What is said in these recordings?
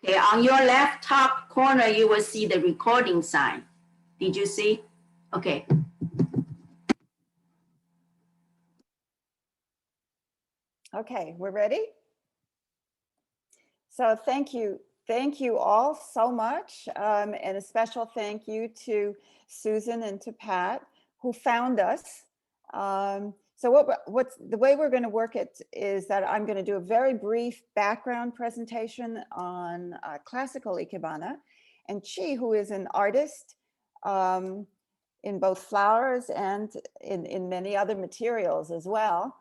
Okay, on your left top corner, you will see the recording sign. Did you see? Okay. Okay, we're ready? So thank you all so much. And a special thank you to Susan and to Pat who found us. So what's the way we're going to work it is that I'm going to do a very brief background presentation on classical Ikebana, and Chi, who is an artist in both flowers and in many other materials as well,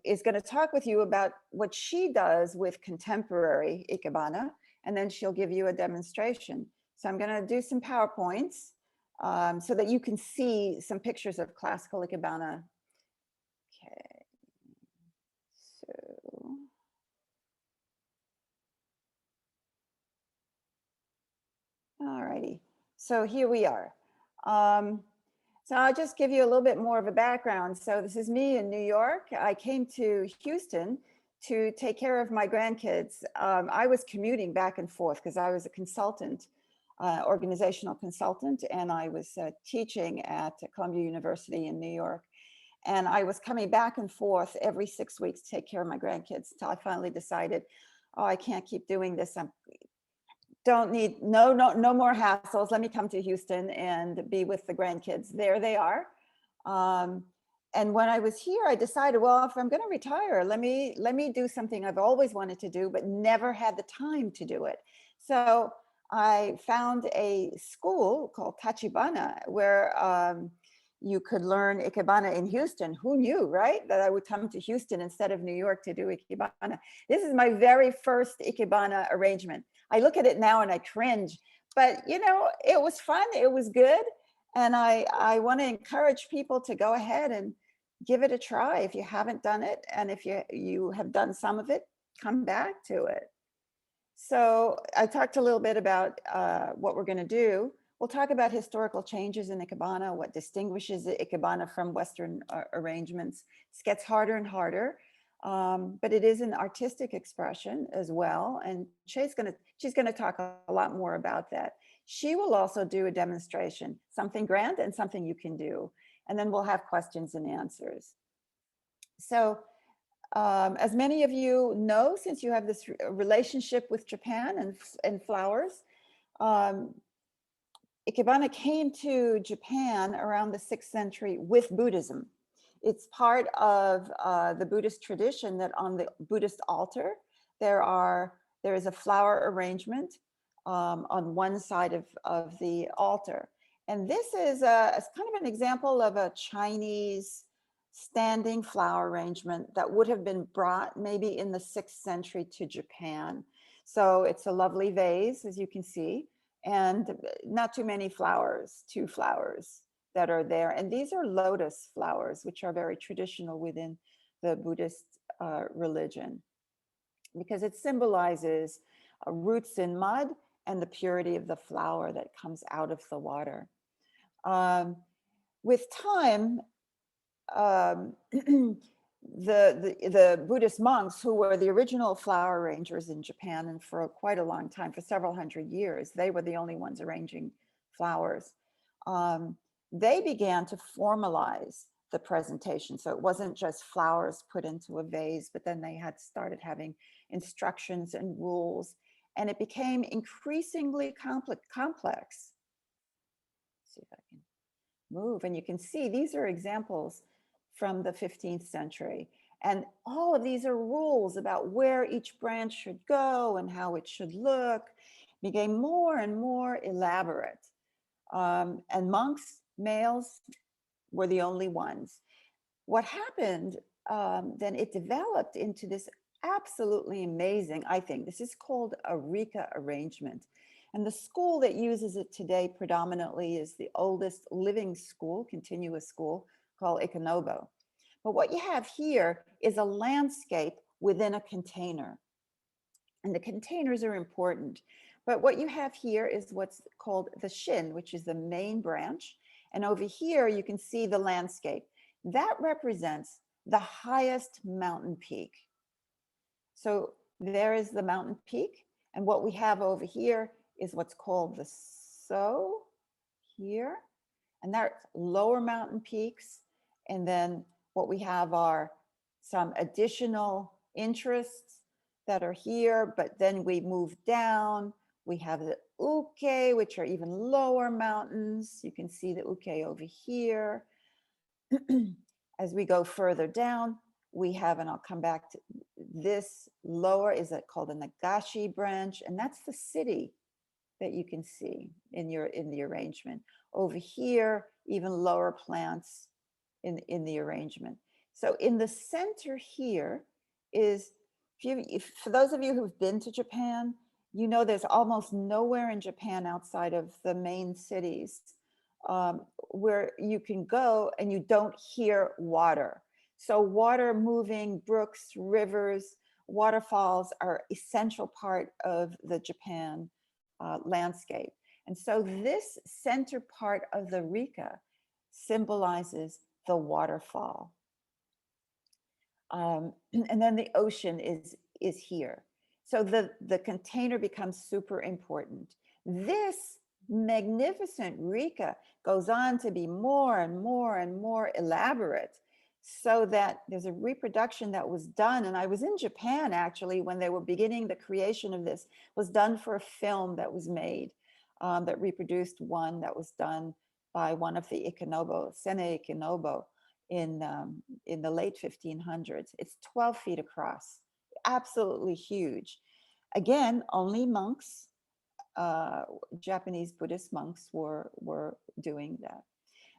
is going to talk with you about what she does with contemporary Ikebana, and then she'll give you a demonstration. So I'm going to do some PowerPoints so that you can see some pictures of classical Ikebana. Okay, so. All righty, so here we are. So I'll just give you a little bit more of a background. So this is me in New York. I came to Houston to take care of my grandkids. I was commuting back and forth because I was a consultant, organizational consultant, and I was teaching at Columbia University in New York. And I was coming back and forth every 6 weeks to take care of my grandkids until I finally decided, oh, I can't keep doing this. Don't need no more hassles. Let me come to Houston and be with the grandkids. There they are. And when I was here, I decided, well, if I'm going to retire, let me do something I've always wanted to do, but never had the time to do it. So I found a school called Tachibana where you could learn Ikebana in Houston. Who knew, right? That I would come to Houston instead of New York to do Ikebana. This is my very first Ikebana arrangement. I look at it now and I cringe, but you know, it was fun, it was good. And I want to encourage people to go ahead and give it a try if you haven't done it. And if you have done some of it, come back to it. So I talked a little bit about what we're going to do. We'll talk about historical changes in Ikebana, what distinguishes the Ikebana from Western arrangements. This gets harder and harder. But it is an artistic expression as well. And she's gonna talk a lot more about that. She will also do a demonstration, something grand and something you can do. And then we'll have questions and answers. So as many of you know, since you have this relationship with Japan and flowers, Ikebana came to Japan around the 6th century with Buddhism. It's part of the Buddhist tradition that on the Buddhist altar, there is a flower arrangement on one side of the altar. And this is kind of an example of a Chinese standing flower arrangement that would have been brought maybe in the 6th century to Japan. So it's a lovely vase, as you can see, and not too many flowers, 2 flowers that are there. And these are lotus flowers, which are very traditional within the Buddhist religion, because it symbolizes roots in mud and the purity of the flower that comes out of the water. With time, the Buddhist monks, who were the original flower arrangers in Japan, and for quite a long time, for several hundred years, they were the only ones arranging flowers. They began to formalize the presentation. So it wasn't just flowers put into a vase, but then they had started having instructions and rules, and it became increasingly complex. Let's see if I can move, and you can see these are examples from the 15th century. And all of these are rules about where each branch should go and how it should look. It became more and more elaborate. And monks, males, were the only ones. What happened, then it developed into this absolutely amazing, I think, this is called Eureka Arrangement. And the school that uses it today predominantly is the oldest living school, continuous school, called Ikonobo. But what you have here is a landscape within a container. And the containers are important. But what you have here is what's called the shin, which is the main branch. And over here, you can see the landscape. That represents the highest mountain peak. So there is the mountain peak. And what we have over here is what's called the So here, and that's lower mountain peaks. And then what we have are some additional interests that are here, but then we move down. We have the Uke, which are even lower mountains. You can see the Uke over here. As we go further down, we have, and I'll come back to this lower, is it called the Nagashi branch, and that's the city that you can see in the arrangement. Over here, even lower plants in the arrangement. So in the center here is, for those of you who've been to Japan, you know there's almost nowhere in Japan outside of the main cities where you can go and you don't hear water. So water moving, brooks, rivers, waterfalls are essential part of the Japan landscape. And so this center part of the Rika symbolizes the waterfall. And then the ocean is here. So the container becomes super important. This magnificent Rika goes on to be more and more and more elaborate, so that there's a reproduction that was done. And I was in Japan actually when they were beginning the creation of this, was done for a film that was made that reproduced one that was done by one of the Ikenobo, Sene Ikenobo, in the late 1500s. It's 12 feet across, absolutely huge. Again, only monks, Japanese Buddhist monks were doing that.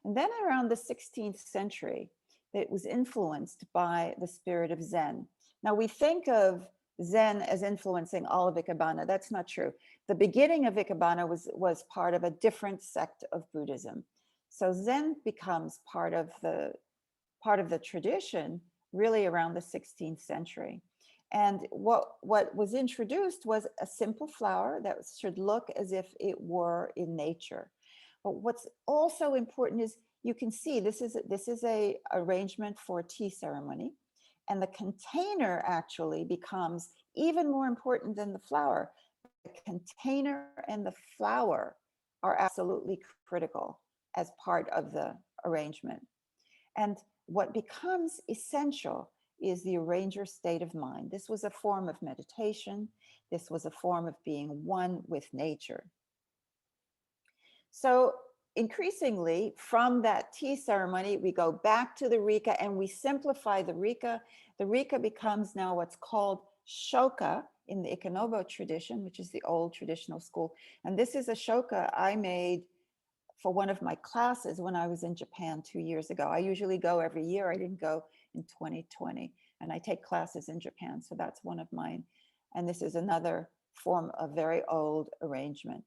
And then around the 16th century, it was influenced by the spirit of Zen. Now we think of Zen as influencing all of Ikebana. That's not true. The beginning of Ikebana was part of a different sect of Buddhism. So Zen becomes part of the tradition really around the 16th century. And what was introduced was a simple flower that should look as if it were in nature. But what's also important is you can see this is a arrangement for a tea ceremony, and the container actually becomes even more important than the flower. The container and the flower are absolutely critical as part of the arrangement. And what becomes essential is the arranger's state of mind. This was a form of meditation. This was a form of being one with nature. So increasingly from that tea ceremony, we go back to the Rika and we simplify the Rika. The Rika becomes now what's called shoka in the Ikenobo tradition, which is the old traditional school. And this is a shoka I made for one of my classes when I was in Japan 2 years ago. I usually go every year. I didn't go in 2020. And I take classes in Japan. So that's one of mine. And this is another form of very old arrangement.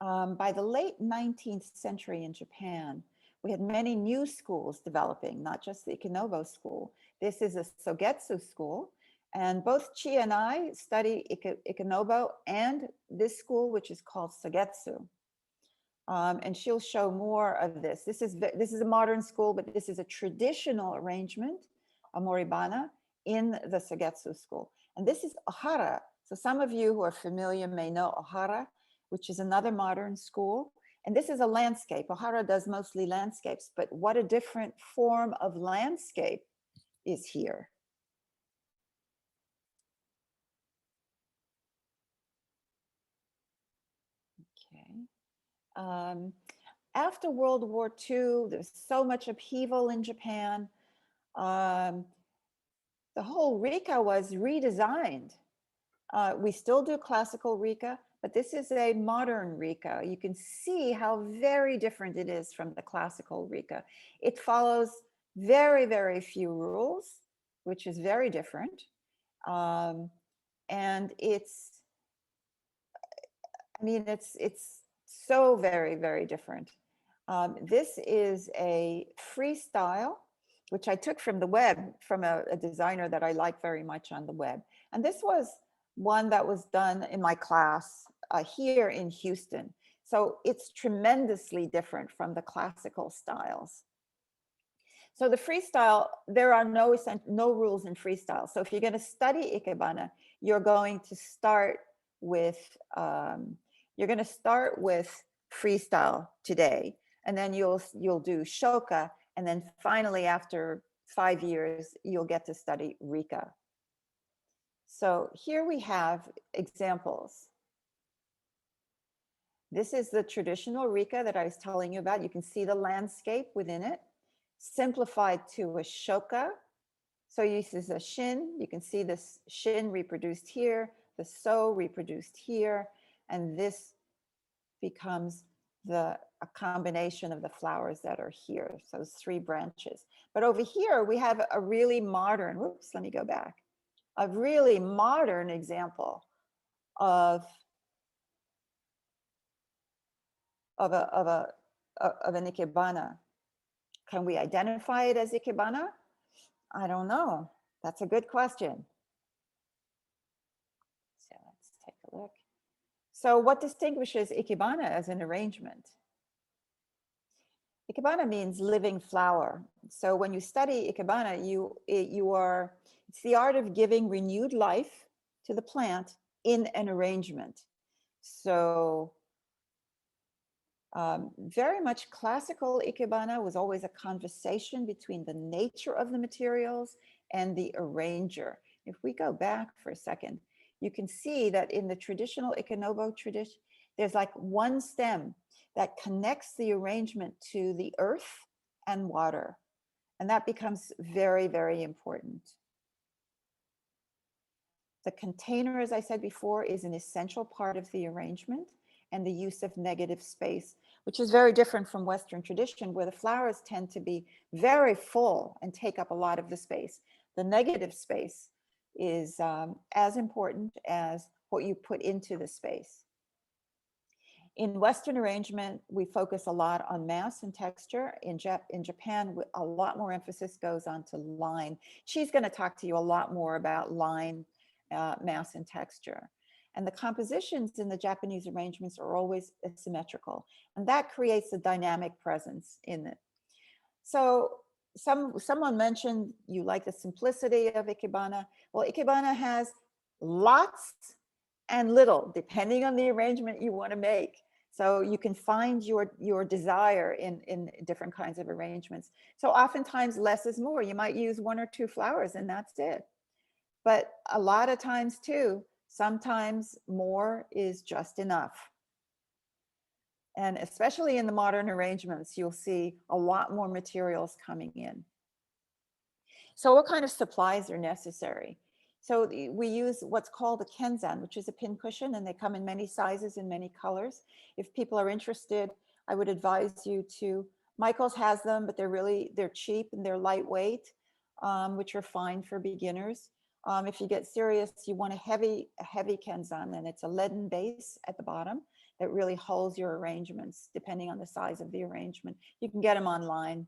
By the late 19th century in Japan, we had many new schools developing, not just the Ikenobo school. This is a Sogetsu school, and both Chi and I study Ikenobo and this school, which is called Sogetsu. And she'll show more of this. This is a modern school, but this is a traditional arrangement, a moribana, in the Sogetsu school. And this is Ohara. So some of you who are familiar may know Ohara, which is another modern school. And this is a landscape. Ohara does mostly landscapes, but what a different form of landscape is here. Okay. After World War II, there's so much upheaval in Japan. The whole Rika was redesigned. We still do classical Rika, but this is a modern Rika. You can see how very different it is from the classical Rika. It follows very, very few rules, which is very different. And it's so very, very different. This is a freestyle, which I took from the web, from a designer that I like very much on the web. And this was one that was done in my class here in Houston. So it's tremendously different from the classical styles. So the freestyle, there are no rules in freestyle. So if you're going to study Ikebana, you're going to start with freestyle today, and then you'll do shoka, and then finally after 5 years you'll get to study rika. So here we have examples. This is the traditional rika that I was telling you about. You can see the landscape within it, simplified to a shoka. So this is a shin. You can see this shin reproduced here, the so reproduced here, and this becomes a combination of the flowers that are here. So those 3 branches. But over here we have a really modern, whoops, let me go back. A really modern example of an Ikebana. Can we identify it as Ikebana? I don't know. That's a good question. So let's take a look. So what distinguishes Ikebana as an arrangement? Ikebana means living flower. So when you study Ikebana, it's the art of giving renewed life to the plant in an arrangement. So very much classical Ikebana was always a conversation between the nature of the materials and the arranger. If we go back for a second, you can see that in the traditional Ikenobo tradition, there's like one stem that connects the arrangement to the earth and water. And that becomes very, very important. The container, as I said before, is an essential part of the arrangement, and the use of negative space, which is very different from Western tradition, where the flowers tend to be very full and take up a lot of the space. The negative space is as important as what you put into the space. In Western arrangement, we focus a lot on mass and texture. In Japan, a lot more emphasis goes on to line. She's going to talk to you a lot more about line, mass, and texture. And the compositions in the Japanese arrangements are always asymmetrical, and that creates a dynamic presence in it. So someone mentioned you like the simplicity of Ikebana. Well, Ikebana has lots and little, depending on the arrangement you want to make. So you can find your desire in different kinds of arrangements. So oftentimes less is more. You might use 1 or 2 flowers and that's it. But a lot of times too, sometimes more is just enough. And especially in the modern arrangements, you'll see a lot more materials coming in. So what kind of supplies are necessary? So we use what's called a kenzan, which is a pincushion, and they come in many sizes and many colors. If people are interested, I would advise you to, Michael's has them, but they're cheap and they're lightweight, which are fine for beginners. If you get serious, you want a heavy kenzan, and it's a leaden base at the bottom that really holds your arrangements, depending on the size of the arrangement. You can get them online.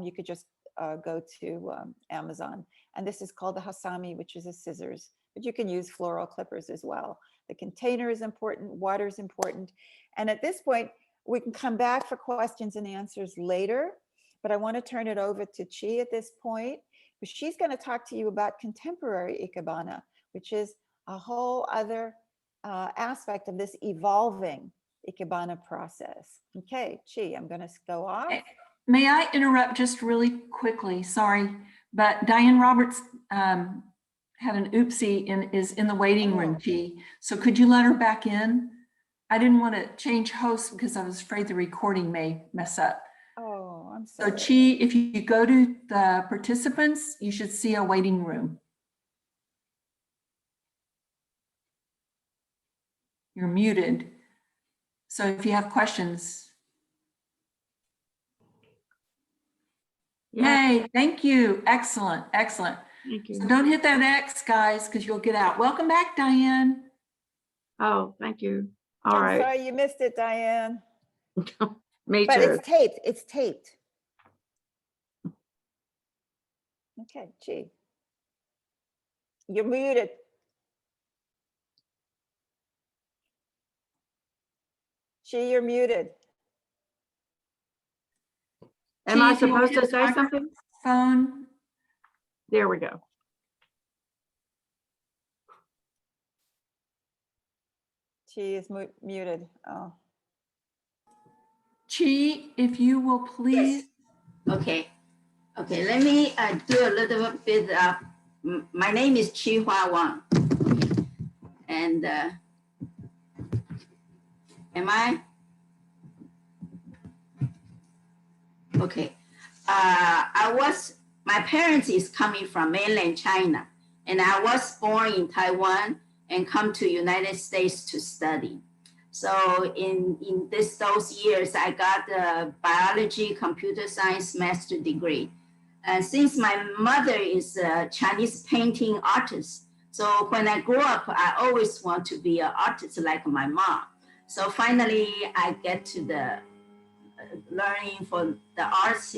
You could just go to Amazon. And this is called the hasami, which is a scissors, but you can use floral clippers as well. The container is important, water is important. And at this point, we can come back for questions and answers later, but I want to turn it over to Chi at this point, because she's going to talk to you about contemporary Ikebana, which is a whole other aspect of this evolving Ikebana process. Okay, Chi, I'm going to go off. May I interrupt just really quickly? Sorry, but Diane Roberts had an oopsie and is in the waiting room, Chi. So could you let her back in? I didn't want to change hosts because I was afraid the recording may mess up. Oh, I'm sorry. So Chi, if you go to the participants, you should see a waiting room. You're muted. So if you have questions. Yay, thank you. Excellent, excellent. Thank you. So don't hit that X, guys, because you'll get out. Welcome back, Diane. Oh, thank you. All I'm right. sorry you missed it, Diane. Me But too. it's taped. It's taped. Okay, Chi. You're muted. Chi, you're muted. Am I Chi, do you want supposed to to say talk? something? phone. There we go. She is muted. Oh, Chi, if you will please. Okay. Okay, let me do a little bit of, my name is Chi Hua Wang. And am I? Okay. My parents is coming from mainland China, and I was born in Taiwan and come to United States to study. So in those years, I got a biology, computer science master degree. And since my mother is a Chinese painting artist, so when I grew up, I always want to be an artist like my mom. So finally, I get to the learning for the arts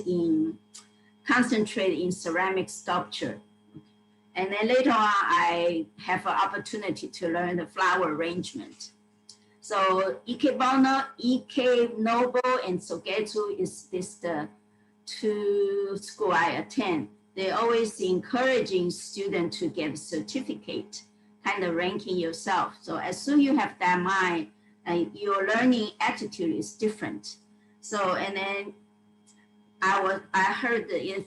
concentrate in ceramic sculpture. And then later on, I have an opportunity to learn the flower arrangement. So Ikebana, Ike Noble, and Sogetsu is the two school I attend. They always encouraging students to get a certificate, kind of ranking yourself. So as soon as you have that mind, your learning attitude is different. So, and then I heard that if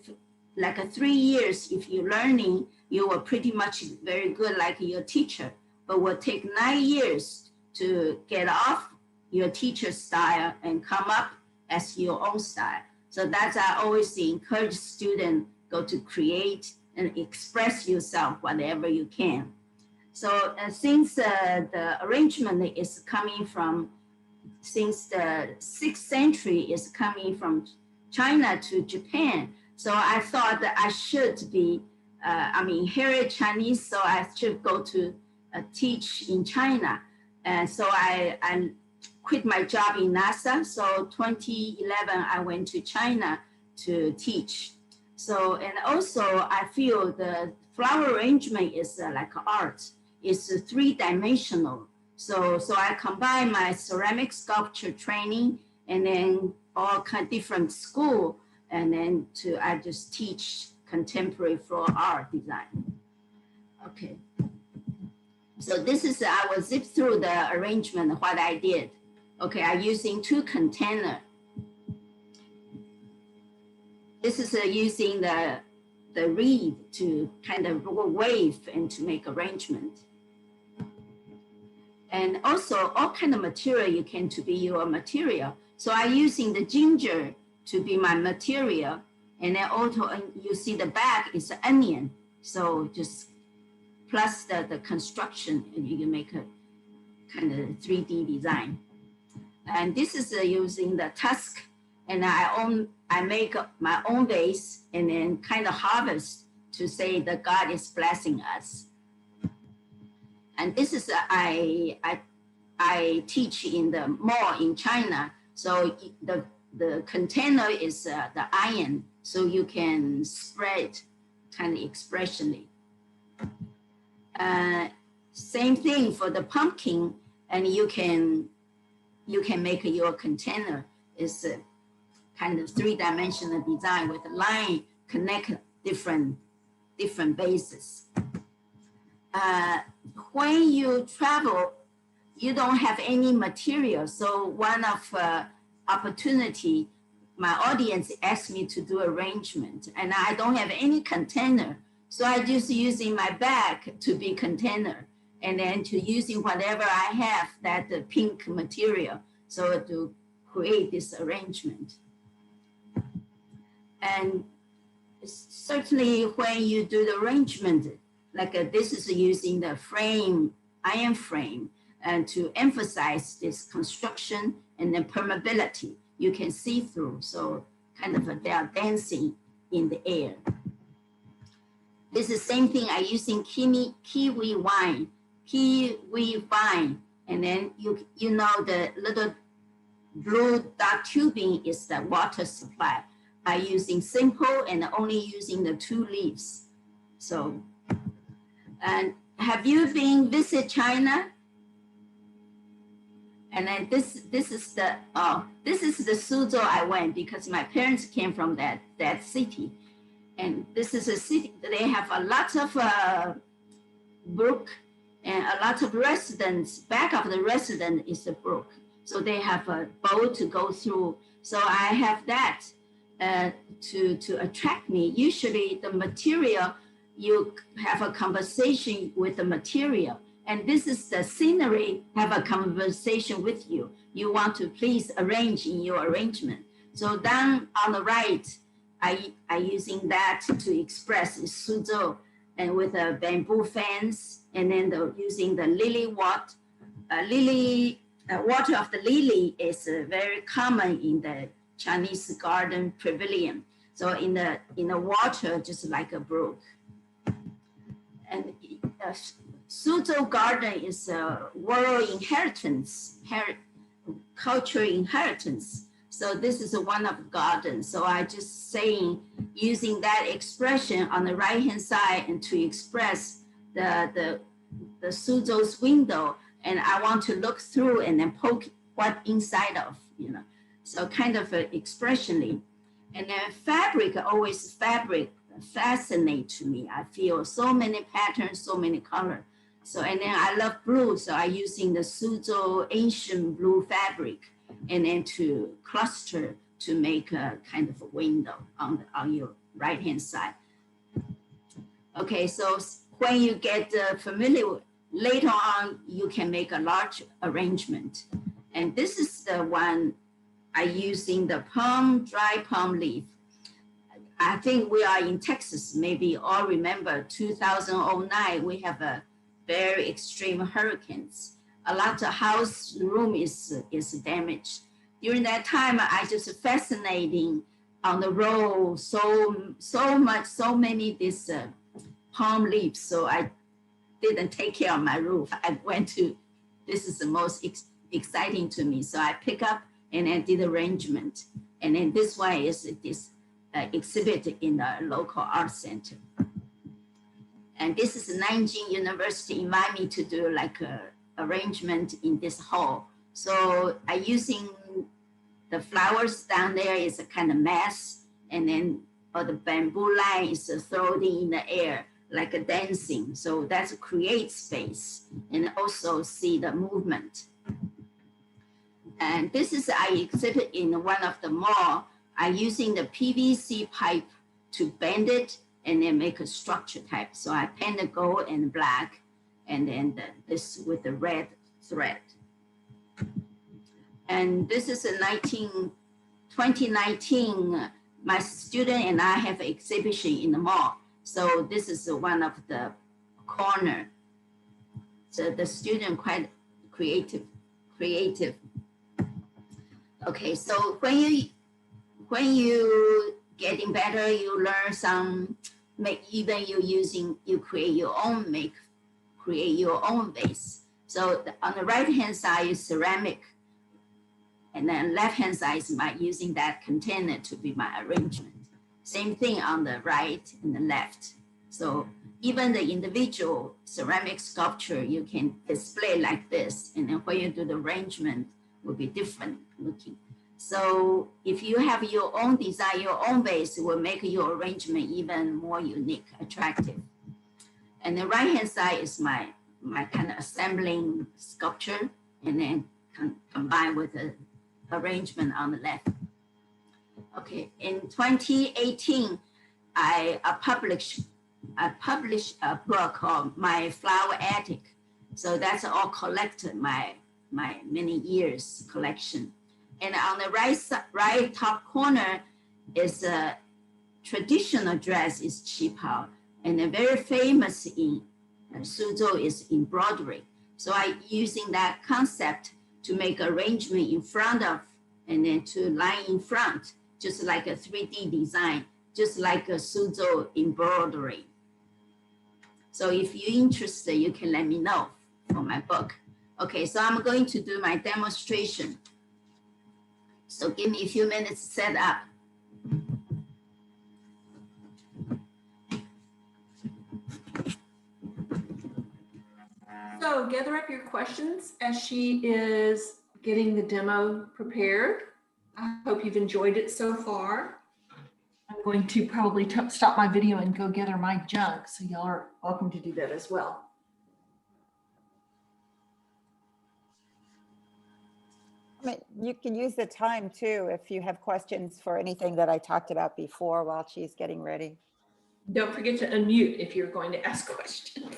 like 3 years, if you're learning, you were pretty much very good like your teacher, but will take 9 years to get off your teacher's style and come up as your own style. So that's I always encourage students go to create and express yourself whatever you can. So since the arrangement is coming from, since the 6th century is coming from China to Japan, so I thought that I should be, inherit Chinese, so I should go to teach in China. And so I quit my job in NASA. So 2011, I went to China to teach. So, and also I feel the flower arrangement is like art. It's 3-dimensional. So I combine my ceramic sculpture training and then all kind of different school, and then I just teach contemporary floral art design. Okay. So this is, I will zip through the arrangement, what I did. Okay, I'm using 2 containers. This is using the reed to kind of wave and to make arrangement. And also all kind of material you can to be your material. So I'm using the ginger to be my material. And then also you see the back is an onion. So just plus the construction, and you can make a kind of 3D design. And this is using the tusk, and I make my own vase and then kind of harvest to say that God is blessing us. And this is I teach in the mall in China. So the container is the iron, so you can spread kind of expressionly. Same thing for the pumpkin, and you can make your container is a kind of 3-dimensional design with a line connect different bases. When you travel, you don't have any material. So one of opportunity, my audience asked me to do arrangement, and I don't have any container. So I just using my bag to be container, and then to using whatever I have, that the pink material, so to create this arrangement. And certainly when you do the arrangement, like this is using the frame, iron frame, and to emphasize this construction and the permeability, you can see through. So kind of they are dancing in the air. This is the same thing I using kiwi vine, and then you know the little blue dark tubing is the water supply. By using simple and only using the 2 leaves. So, and have you been visit China? And then this is the Suzhou I went because my parents came from that city. And this is a city, they have a lot of brook and a lot of residents. Back of the resident is a brook. So they have a boat to go through. So I have that to attract me. Usually the material, you have a conversation with the material. And this is the scenery, have a conversation with you. You want to please arrange in your arrangement. So down on the right, I using that to express is Suzhou, and with a bamboo fence, and then using the lily water. Water of the lily is very common in the Chinese garden pavilion. So in the water, just like a brook. And Suzhou garden is a world inheritance, cultural inheritance. So this is one of the gardens. So I just saying, using that expression on the right-hand side and to express the Suzhou's window, and I want to look through and then poke what inside of, you know. So kind of expressionally. And then fabric fascinate to me. I feel so many patterns, so many colors. So, and then I love blue. So I using the Suzhou ancient blue fabric and then to cluster to make a kind of a window on your right-hand side. Okay, so when you get familiar, later on, you can make a large arrangement. And this is the one I using the dry palm leaf. I think we are in Texas, maybe all remember 2009, we have a very extreme hurricanes. A lot of house room is damaged. During that time, I just fascinating on the road, so many this palm leaves. So I didn't take care of my roof. I went to, this is the most exciting to me. So I pick up and I did arrangement. And then this one is this exhibit in the local art center. And this is Nanjing University invite me to do like a arrangement in this hall. So I using the flowers down there is a kind of mass, and then the bamboo line is floating in the air like a dancing. So that's create space and also see the movement. And this is I exhibit in one of the mall. I using the PVC pipe to bend it and then make a structure type. So I paint the gold and black, and then this with the red thread. And this is a 2019, my student and I have an exhibition in the mall. So this is one of the corner. So the student quite creative. Okay, so when you getting better, you learn some, even you create your own vase. So on the right-hand side is ceramic, and then left-hand side is my using that container to be my arrangement. Same thing on the right and the left. So even the individual ceramic sculpture, you can display like this, and then when you do the arrangement, will be different looking. So if you have your own design, your own vase, it will make your arrangement even more unique, attractive. And the right-hand side is my kind of assembling sculpture, and then combined with the arrangement on the left. Okay, in 2018, I published a book called My Flower Attic. So that's all collected, my many years collection. And on the right top corner is a traditional dress is qipao, and a very famous in Suzhou is embroidery. So I using that concept to make arrangement in front of, and then to line in front, just like a 3D design, just like a Suzhou embroidery. So if you're interested, you can let me know for my book. Okay, so I'm going to do my demonstration. So give me a few minutes to set up. So gather up your questions as she is getting the demo prepared. I hope you've enjoyed it so far. I'm going to probably stop my video and go gather my junk. So y'all are welcome to do that as well. I mean, you can use the time too if you have questions for anything that I talked about before while she's getting ready. Don't forget to unmute if you're going to ask questions.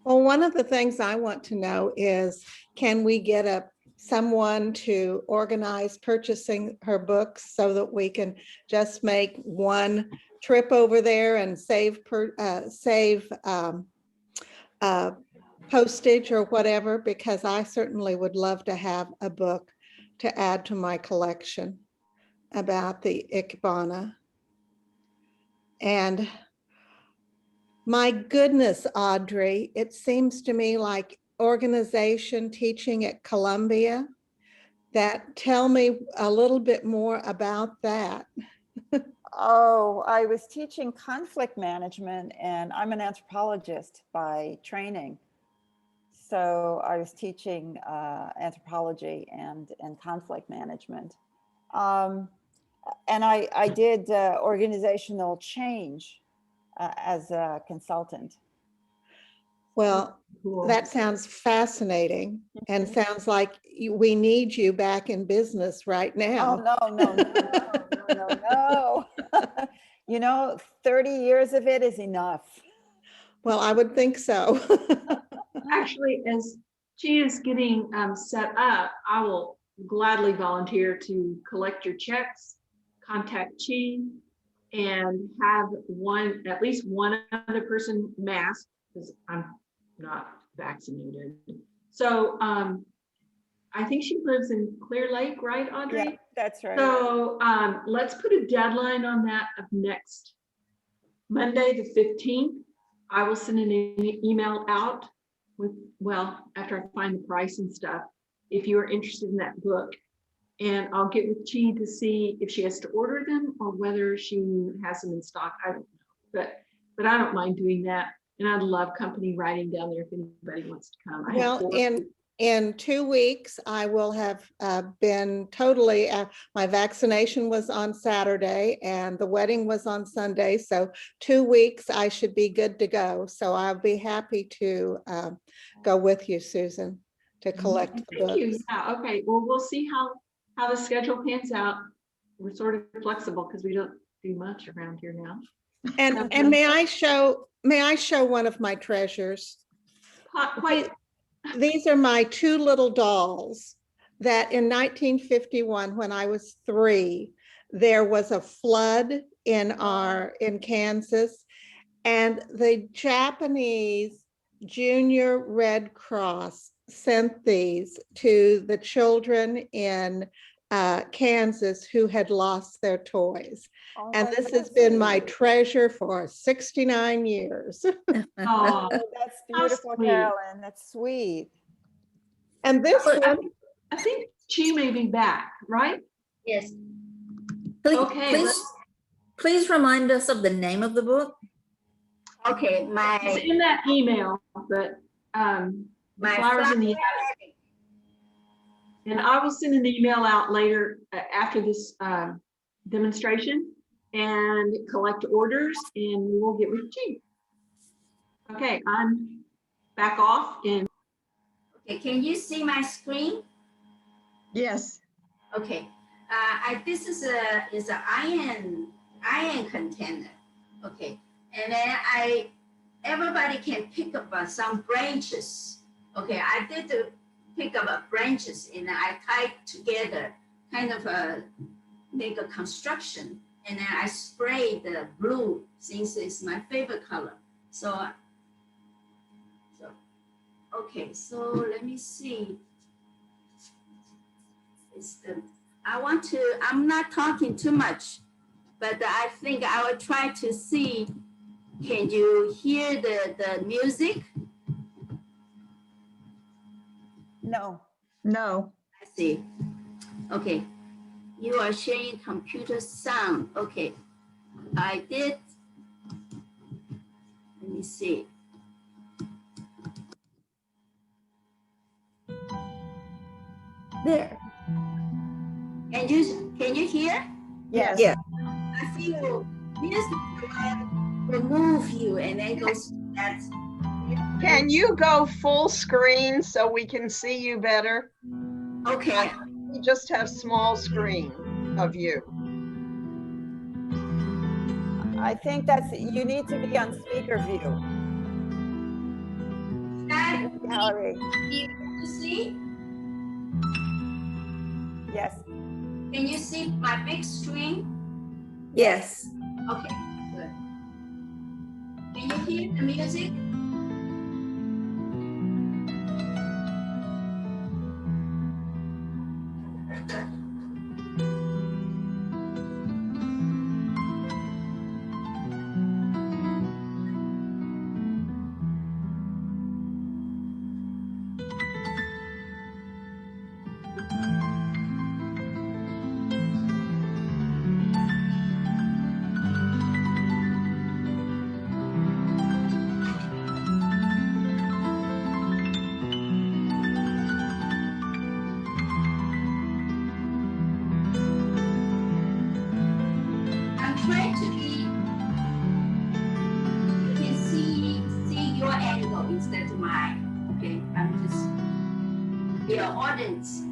Well, one of the things I want to know is, can we get someone to organize purchasing her books so that we can just make one trip over there and save postage or whatever? Because I certainly would love to have a book to add to my collection about the Ikebana. And my goodness, Audrey, it seems to me like organization teaching at Columbia. Tell me a little bit more about that. Oh, I was teaching conflict management, and I'm an anthropologist by training. So I was teaching anthropology and conflict management. And I did organizational change as a consultant. Well, Cool. that sounds fascinating and sounds like we need you back in business right now. Oh, no. You know, 30 years of it is enough. Well, I would think so. Actually, as she is getting set up, I will gladly volunteer to collect your checks, contact Chi, and have at least one other person masked, because I'm not vaccinated. So I think she lives in Clear Lake, right, Audrey? Yeah, that's right. So let's put a deadline on that of next Monday, the 15th. I will send an email out with, well, after I find the price and stuff, if you are interested in that book. And I'll get with Chi to see if she has to order them or whether she has them in stock. I don't know, but I don't mind doing that. And I'd love company writing down there if anybody wants to come. Well, in 2 weeks, I will have been totally, my vaccination was on Saturday and the wedding was on Sunday. So 2 weeks, I should be good to go. So I'll be happy to go with you, Susan, to collect the books. Thank you. Yeah, okay. Well, we'll see how the schedule pans out. We're sort of flexible because we don't do much around here now. And may I show one of my treasures? Quite. These are my 2 little dolls that in 1951, when I was 3, there was a flood in Kansas, and the Japanese Junior Red Cross sent these to the children in Kansas who had lost their toys. Oh, And this has been my treasure for 69 years. Oh, that's beautiful, sweet. Carolyn. That's sweet. And this one, I think Chi may be back, right? Yes. Please, Okay, please remind us of the name of the book. Okay, It's in that email, but my Flowers in the Attic. And I will send an email out later after this demonstration and collect orders, and we'll get with Chi. Okay, I'm back off in. Okay, can you see my screen? Yes. Okay, this is a iron container. Okay, and then everybody can pick up some branches. Okay, I did pick up branches and I tied together, kind of make a construction, and then I sprayed the blue since it's my favorite color. So okay, so let me see. I'm not talking too much, but I think I will try to see, can you hear the music? No. No. I see. Okay, you are sharing computer sound. Okay, I did. Let me see. There. Can you hear? Yes. Yeah. I feel music will move you and then goes that. Can you go full screen so we can see you better? Okay. We just have small screen of you. I think you need to be on speaker view, That, gallery. can you see? Yes. Can you see my big screen? Yes. Okay, good. Can you hear the music? I'm trying to be, you can see your angle instead of mine. Okay, I'm just, your audience.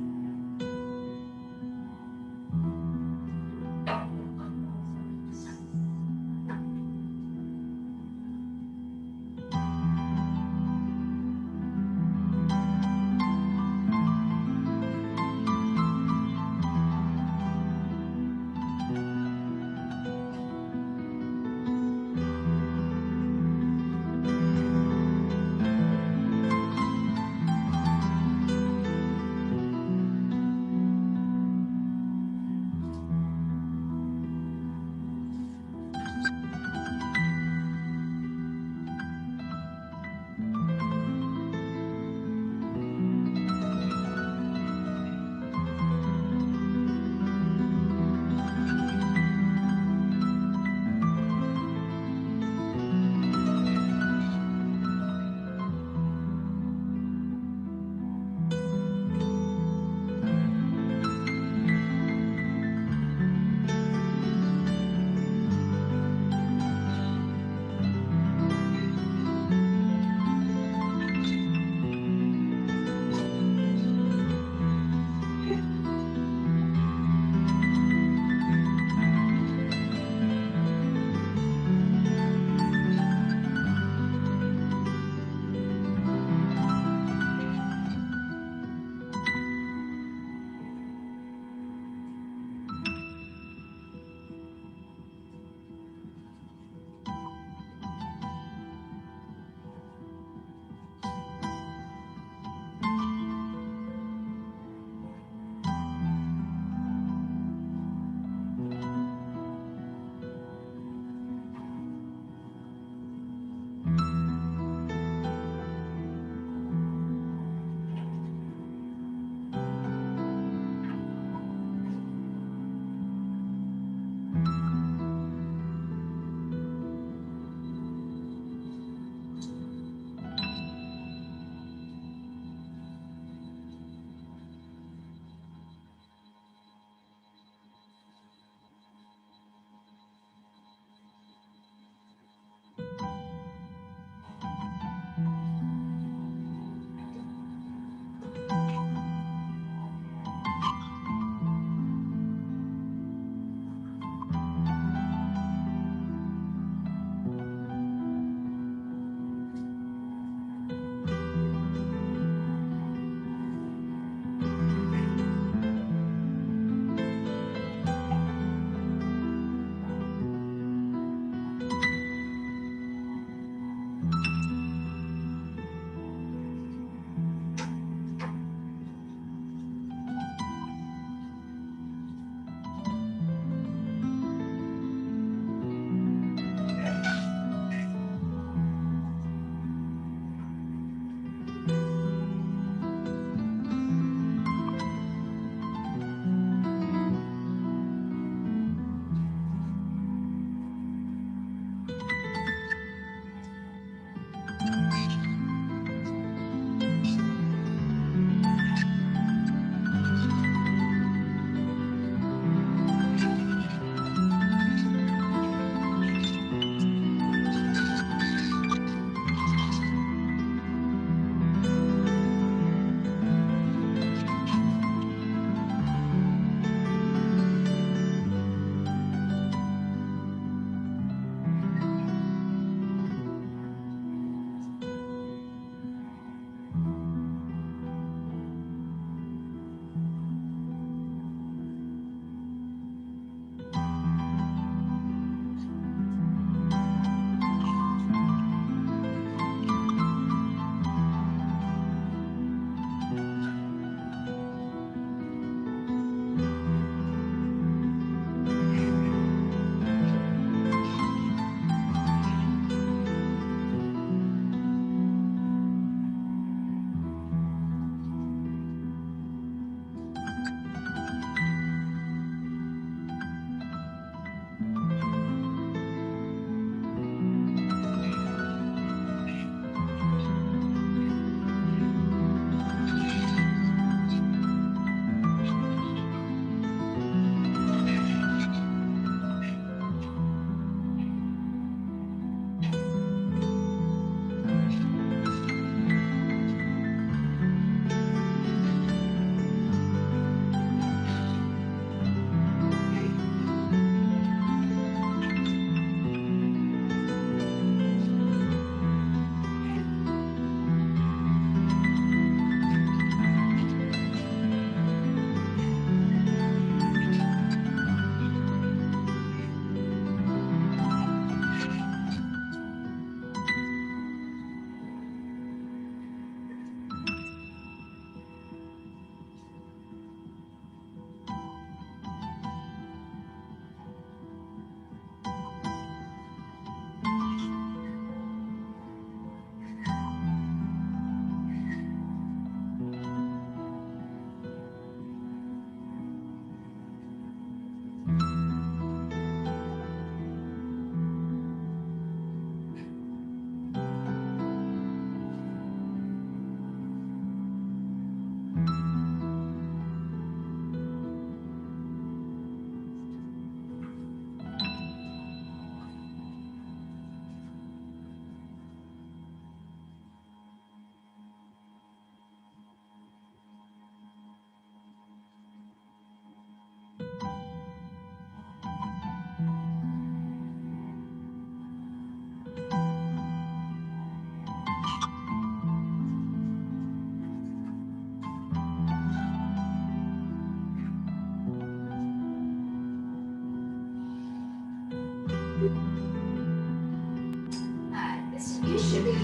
It's usually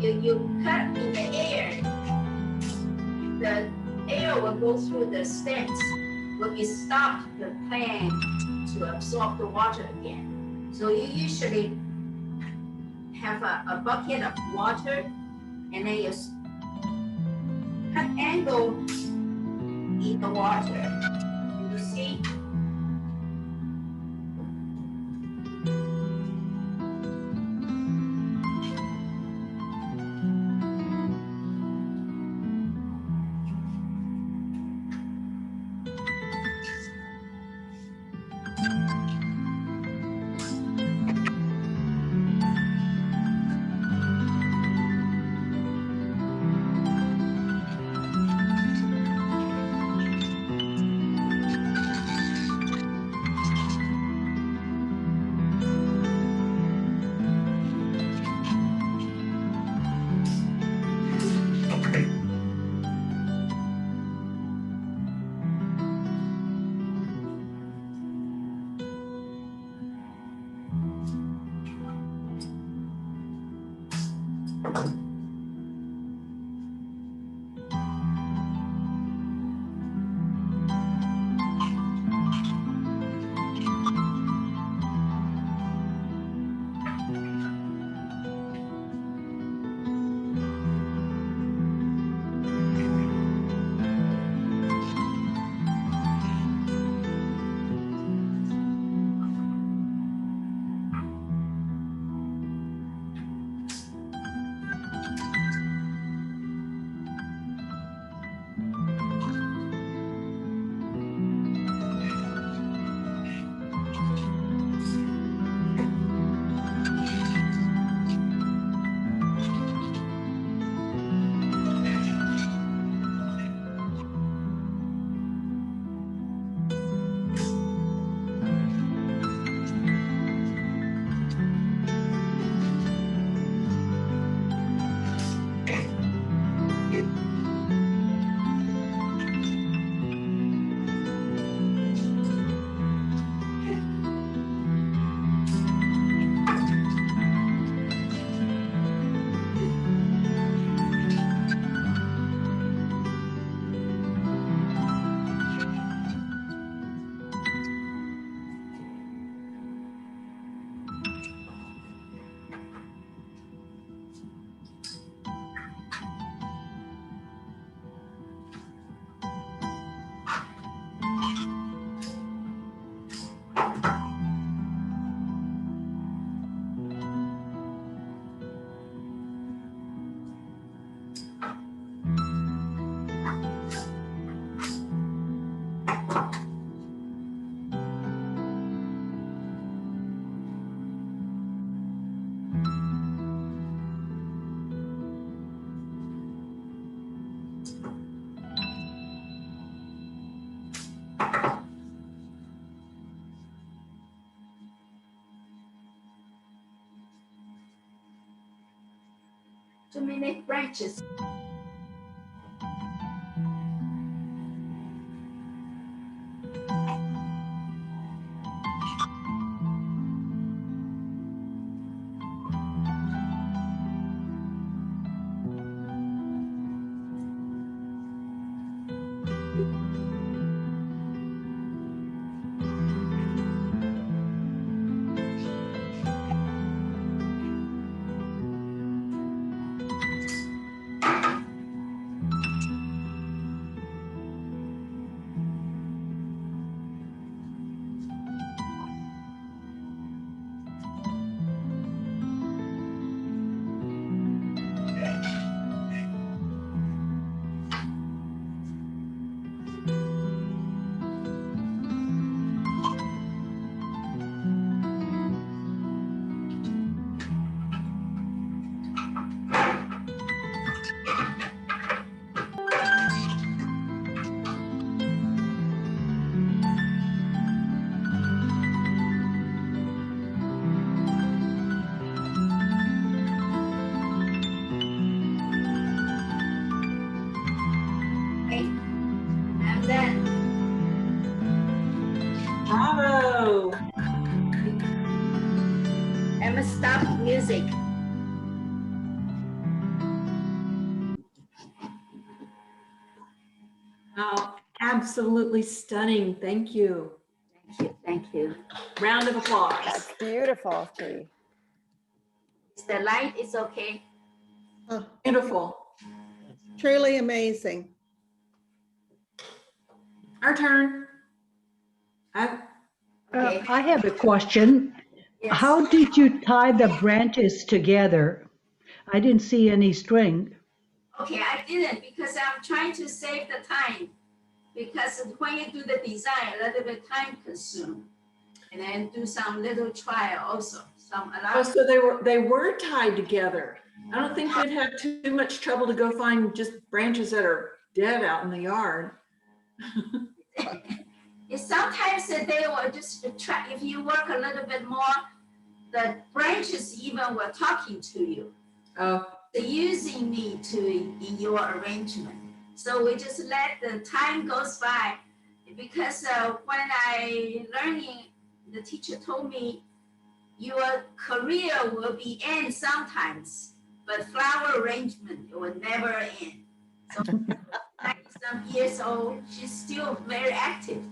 you cut in the air, the air will go through the stems, will be stopped the plant to absorb the water again. So you usually have a bucket of water, and then you cut angle in the water. You see? Too many branches. Bravo. never stop music. Wow, absolutely stunning. Thank you. Thank you, thank you. Round of applause. That's beautiful, Chi. The light is okay. Oh, Beautiful. truly amazing. Our turn. Okay. I have a question. Yes. How did you tie the branches together? I didn't see any string. Okay, I didn't because I'm trying to save the time. Because when you do the design, a little bit time consume. And then do some little trial also. Oh, so they were tied together. I don't think we'd have too much trouble to go find just branches that are dead out in the yard. Sometimes they will just try, if you work a little bit more, the branches even were talking to you. Oh, They're using me in your arrangement. So we just let the time goes by because when I learning, the teacher told me your career will be end sometimes, but flower arrangement it will never end. So 90-some years old, she's still very active.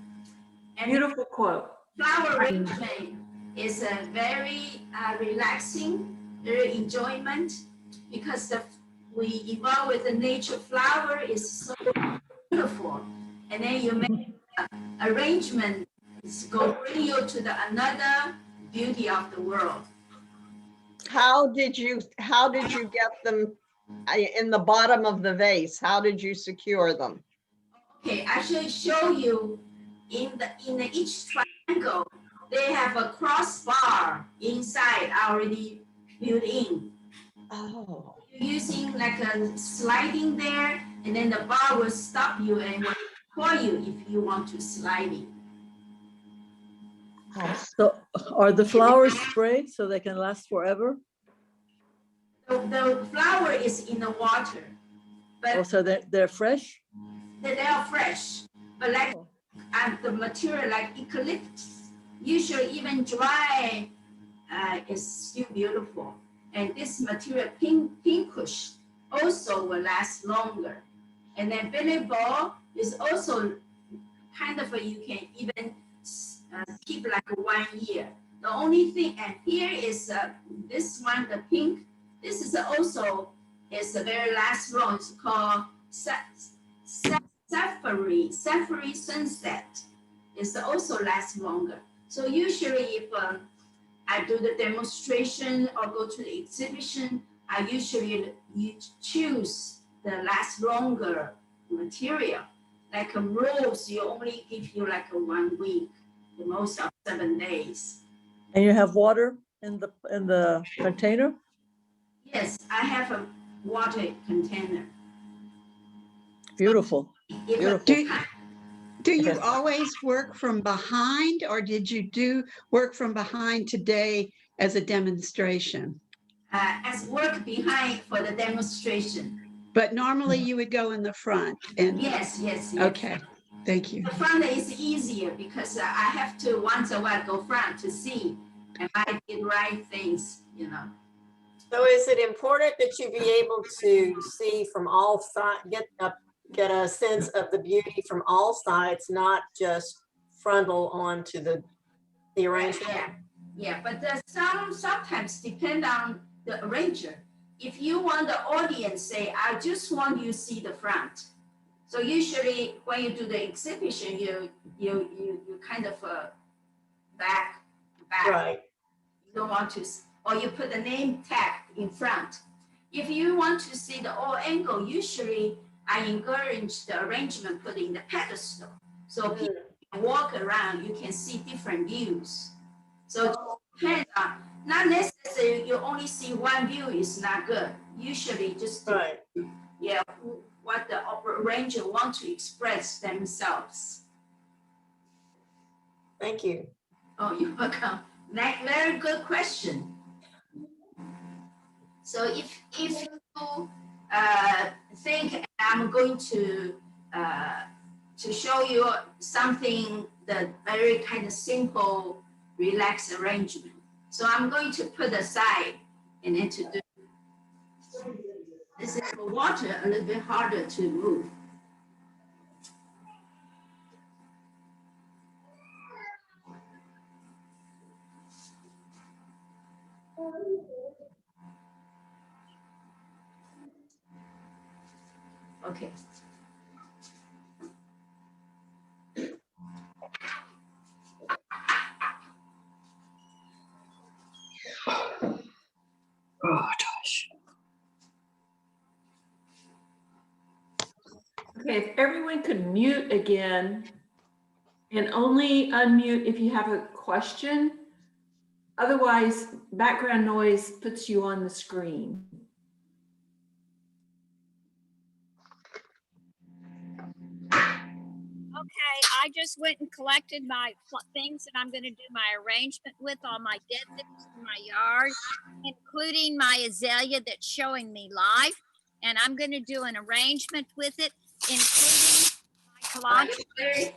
And beautiful quote. flower arrangement is a very relaxing, very enjoyment because we evolve with the nature. Flower is so beautiful, and then you make arrangement is go bring you to another beauty of the world. How did you get them in the bottom of the vase? How did you secure them? Okay, I should show you in each triangle, they have a crossbar inside already built in. Oh. You're using like a sliding there, and then the bar will stop you and will call you if you want to slide it. So are the flowers sprayed so they can last forever? The flower is in the water, but Also, they're fresh? they are fresh. But like the material like eucalyptus, usually even dry, is still beautiful. And this material, pinkish, also will last longer. And then Billy Ball is also kind of you can even keep like 1 year. The only thing, and here is this one, the pink. This is also the very last long. It's called Sapphire Sunset. It's also lasts longer. So usually if I do the demonstration or go to the exhibition, I usually choose the last longer material. Like a rose, you only give you like 1 week, the most of 7 days. And you have water in the container? Yes, I have a water container. Beautiful. Beautiful. Do you Okay. always work from behind, or did you work from behind today as a demonstration? As work behind for the demonstration. But normally you would go in the front and. Yes. Okay, thank you. The front is easier because I have to once a while go front to see if I did right things, you know. So is it important that you be able to see from all sides, get a sense of the beauty from all sides, not just frontal onto the arrangement? Yeah, but sometimes depend on the arranger. If you want the audience say, I just want you to see the front. So usually when you do the exhibition, you kind of back. Right. You don't want to, or you put the name tag in front. If you want to see the all angle, usually I encourage the arrangement put in the pedestal. So people can walk around, you can see different views. So it depends on, not necessarily you only see one view is not good. Usually just right. What the arranger want to express themselves. Thank you. Oh, you're welcome. Very good question. So if you think I'm going to show you something that very kind of simple, relaxed arrangement. So I'm going to put aside and then to do. This is for water, a little bit harder to move. Okay. Oh, gosh. Okay, if everyone could mute again and only unmute if you have a question. Otherwise, background noise puts you on the screen. Okay, I just went and collected my things that I'm going to do my arrangement with, all my dead things in my yard, including my azalea that's showing me life. And I'm going to do an arrangement with it, including my collage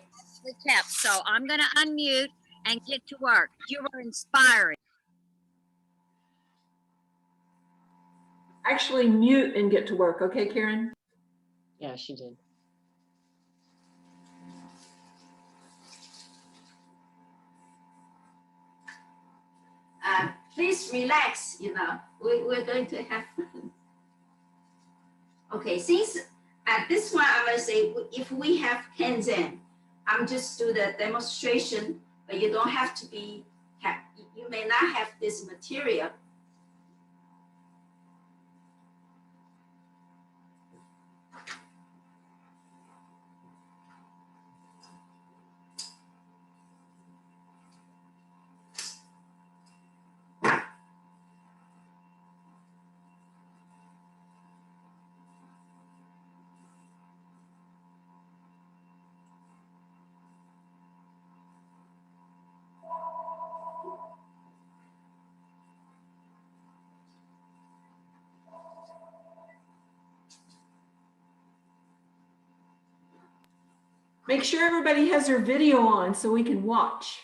kept. So I'm going to unmute and get to work. You were inspiring. Actually mute and get to work. Okay, Karen? Yeah, she did. Please relax, you know, we're going to have fun. Okay, since at this one, I'm gonna say, if we have Kanzen, I'm just do the demonstration, but you don't have to be, you may not have this material. Make sure everybody has their video on so we can watch.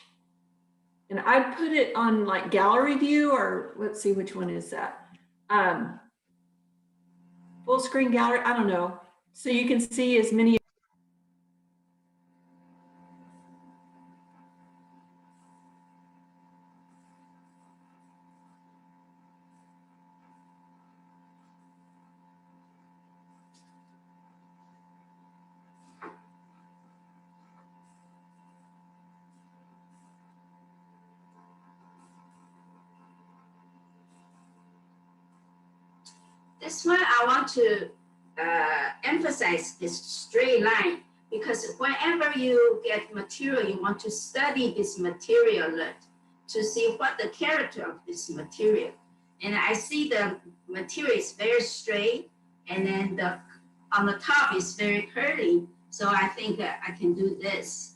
And I'd put it on like gallery view, or let's see, which one is that? Full screen gallery, I don't know. So you can see as many. This one, I want to emphasize this straight line, because whenever you get material, you want to study this material to see what the character of this material. And I see the material is very straight, and then on the top is very curly. So I think that I can do this.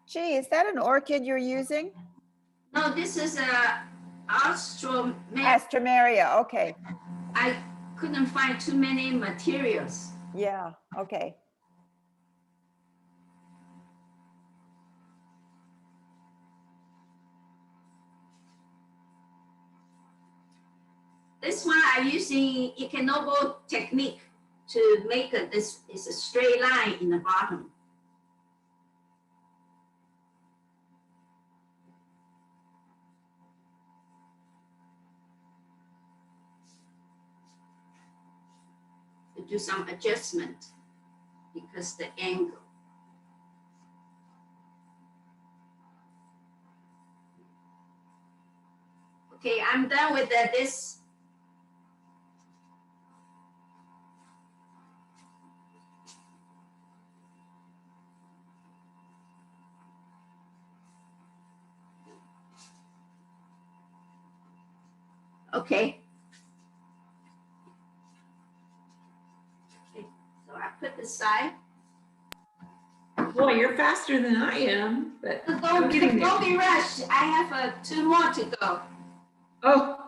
Gee, is that an orchid you're using? No, this is a Astromeria, okay. I couldn't find too many materials. Yeah, okay. This one I'm using Ikebana technique to make this is a straight line in the bottom. To do some adjustment because the angle. Okay, I'm done with this. Okay. Okay, so I put this side. Boy, you're faster than I am, but Don't be rushed. I have 2 more to go. Oh,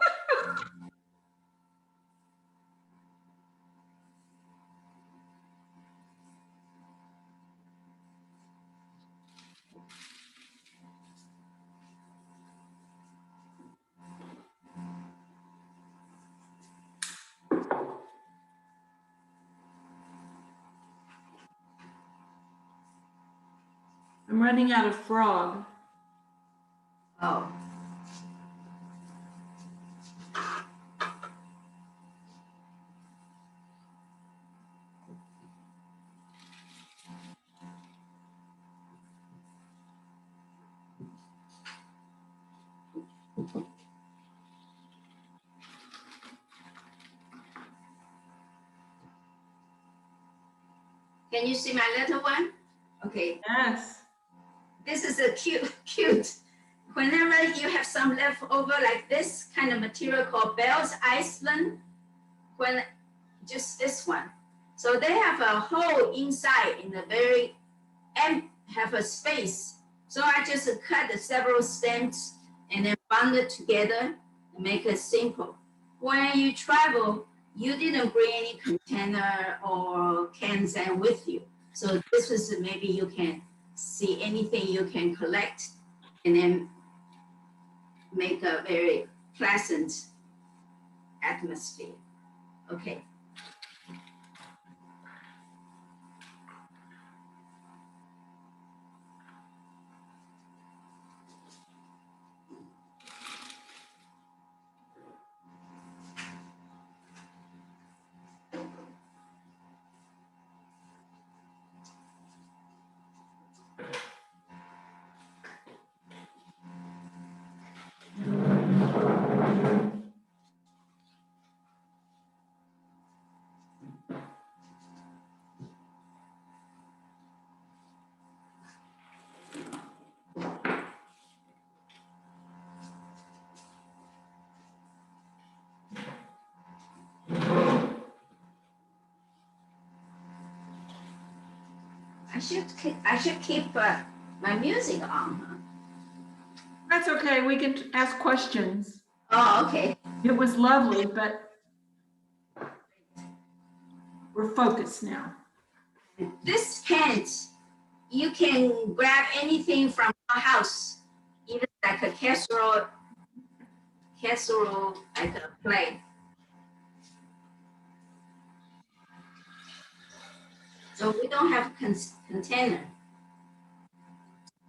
I'm running out of frog. Oh. Can you see my little one? Okay. Yes. This is a cute. Whenever you have some leftover like this kind of material called Bell's Iceland, when just this one. So they have a hole inside in the very end, have a space. So I just cut the several stems and then bond it together and make it simple. When you travel, you didn't bring any container or cans in with you. So this is maybe you can see anything you can collect and then make a very pleasant atmosphere. Okay. I should keep my music on. Huh? That's okay. We can ask questions. Oh, okay. It was lovely, but we're focused now. This tent, you can grab anything from our house, even like a casserole like a plate. So we don't have container.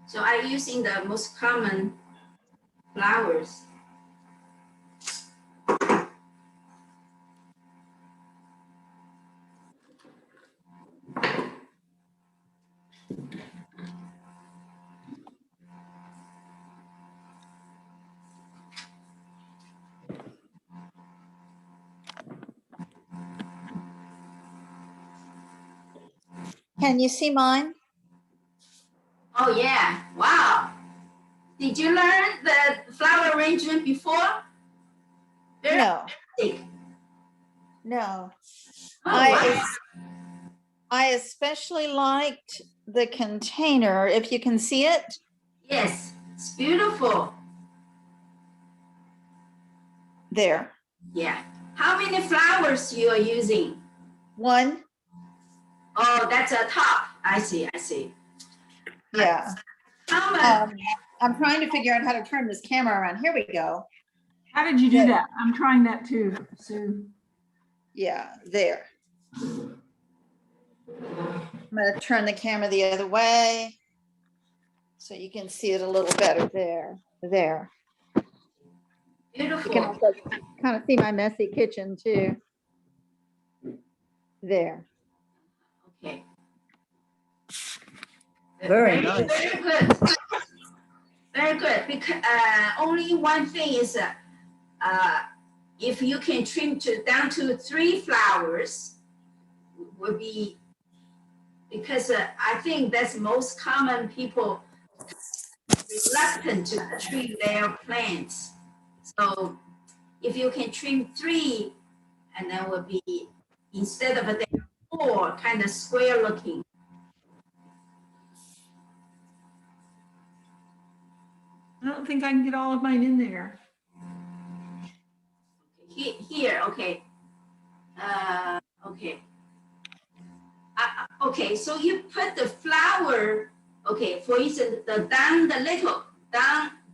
So I'm using the most common flowers. Can you see mine? Oh yeah, wow. Did you learn the flower arrangement before? Very No. basic. No. Oh, wow. I especially liked the container, if you can see it. Yes, it's beautiful. There. Yeah. How many flowers you are using? One. Oh, that's a top. I see. Yeah. How much? I'm trying to figure out how to turn this camera around. Here we go. How did you do that? I'm trying that too, Sue. Yeah, there. I'm going to turn the camera the other way so you can see it a little better there. There. Beautiful. You can also kind of see my messy kitchen too. There. Okay. Very nice. Very good. Very good. Because only one thing is, if you can trim down to 3 flowers, would be, because I think that's most common, people reluctant to trim their plants. So if you can trim 3, and then would be, instead of 4, kind of square looking. I don't think I can get all of mine in there. Here, okay. Okay. Okay, so you put the flower, okay, for instance,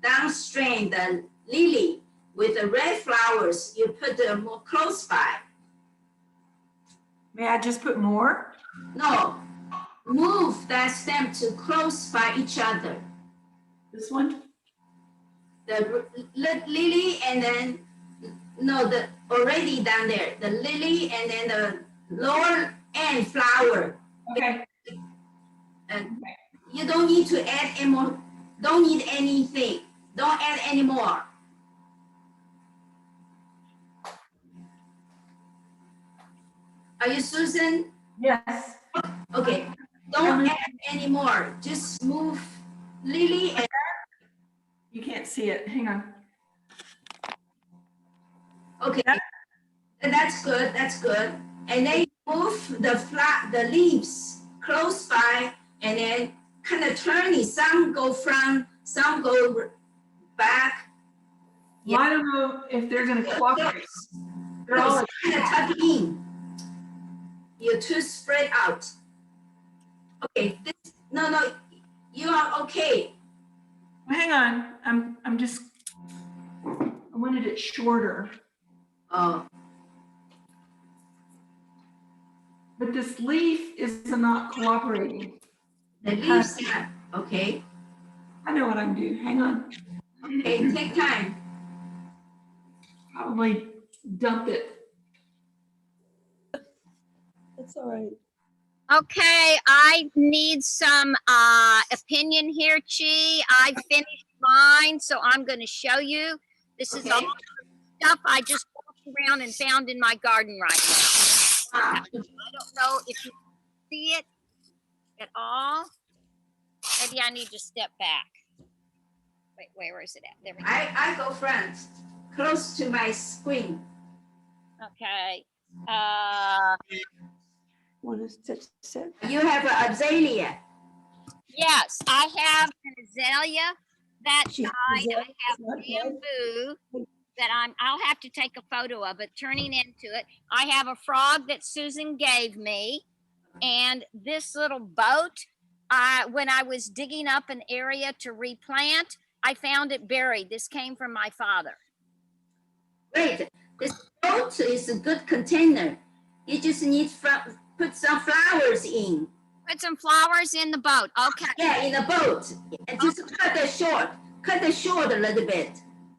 downstream, the lily with the red flowers, you put the more close by. May I just put more? No, move that stem to close by each other. This one? The lily and then, no, the already down there, the lily and then the lower end flower. Okay. And you don't need to add any more, don't need anything. Don't add any more. Are you Susan? Yes. Okay, don't add any more. Just move lily and You can't see it. Hang on. okay. That's good. That's good. And then you move the leaves close by, and then kind of turn it. Some go front, some go back. Well, I don't know if they're going to cooperate. They're all Kind of tuck in. You're too spread out. Okay. No. You are okay. Hang on. I'm just. I wanted it shorter. Oh. But this leaf is not cooperating. The leaves. Okay. I know what I'm doing. Hang on. Okay. Take time. Probably dump it. That's all right. Okay, I need some opinion here, Chi. I finished mine, so I'm going to show you. This is all stuff I just walked around and found in my garden right now. Wow. I don't know if you see it at all. Maybe I need to step back. Wait, where is it at? There we go. I go front, close to my screen. Okay. You have an azalea. Yes, I have an azalea that died. I have bamboo that I'll have to take a photo of it, turning into it. I have a frog that Susan gave me. And this little boat, when I was digging up an area to replant, I found it buried. This came from my father. Great. This boat is a good container. You just need put some flowers in. Put some flowers in the boat. Okay. Yeah, in the boat. And just cut it short. Cut it short a little bit.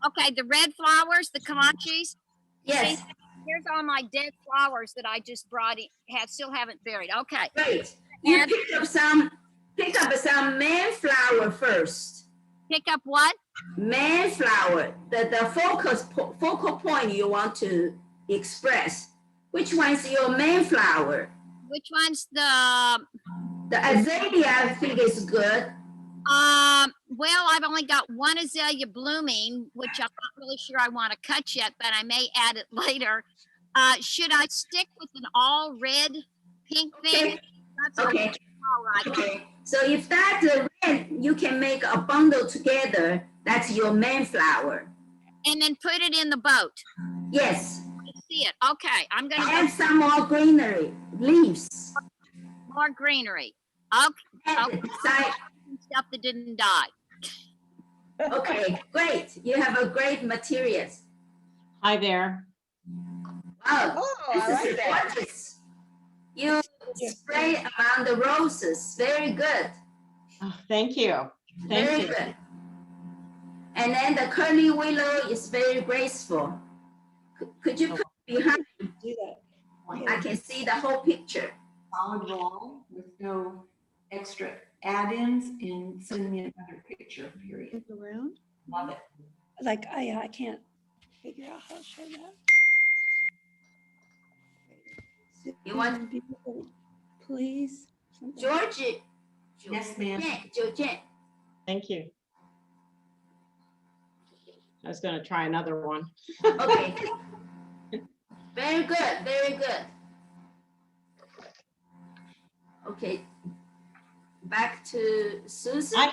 Okay, the red flowers, the kamanchis. Yes. See, here's all my dead flowers that I just brought in, still haven't buried. Okay. Great. You And pick up some Mayflower first. pick up what? Mayflower. The focal point you want to express. Which one's your Mayflower? Which one's the? The azalea, I think, is good. Well, I've only got one azalea blooming, which I'm not really sure I want to cut yet, but I may add it later. Should I stick with an all red pink thing? Okay. That's Okay. all right. Okay. So if that's red, you can make a bundle together. That's your Mayflower. And then put it in the boat. Yes. I see it. Okay, I'm gonna Add some more greenery, leaves. more greenery. Okay. Add side. Stuff that didn't die. Okay, great. You have a great materials. Hi there. Wow, Oh, this I like is that. gorgeous. You spray among the roses. Very good. Oh, thank you. Very Thank you. good. And then the curly willow is very graceful. Could you put behind? Do that. I can see the whole picture. Solid wall with no extra add-ins, and send me another picture, period. Around? Love it. Like, I can't figure out how to show that. You want Please? Georgie? Yes, ma'am. Georgette. Thank you. I was going to try another one. Okay. Very good, very good. Okay. Back to Susan. I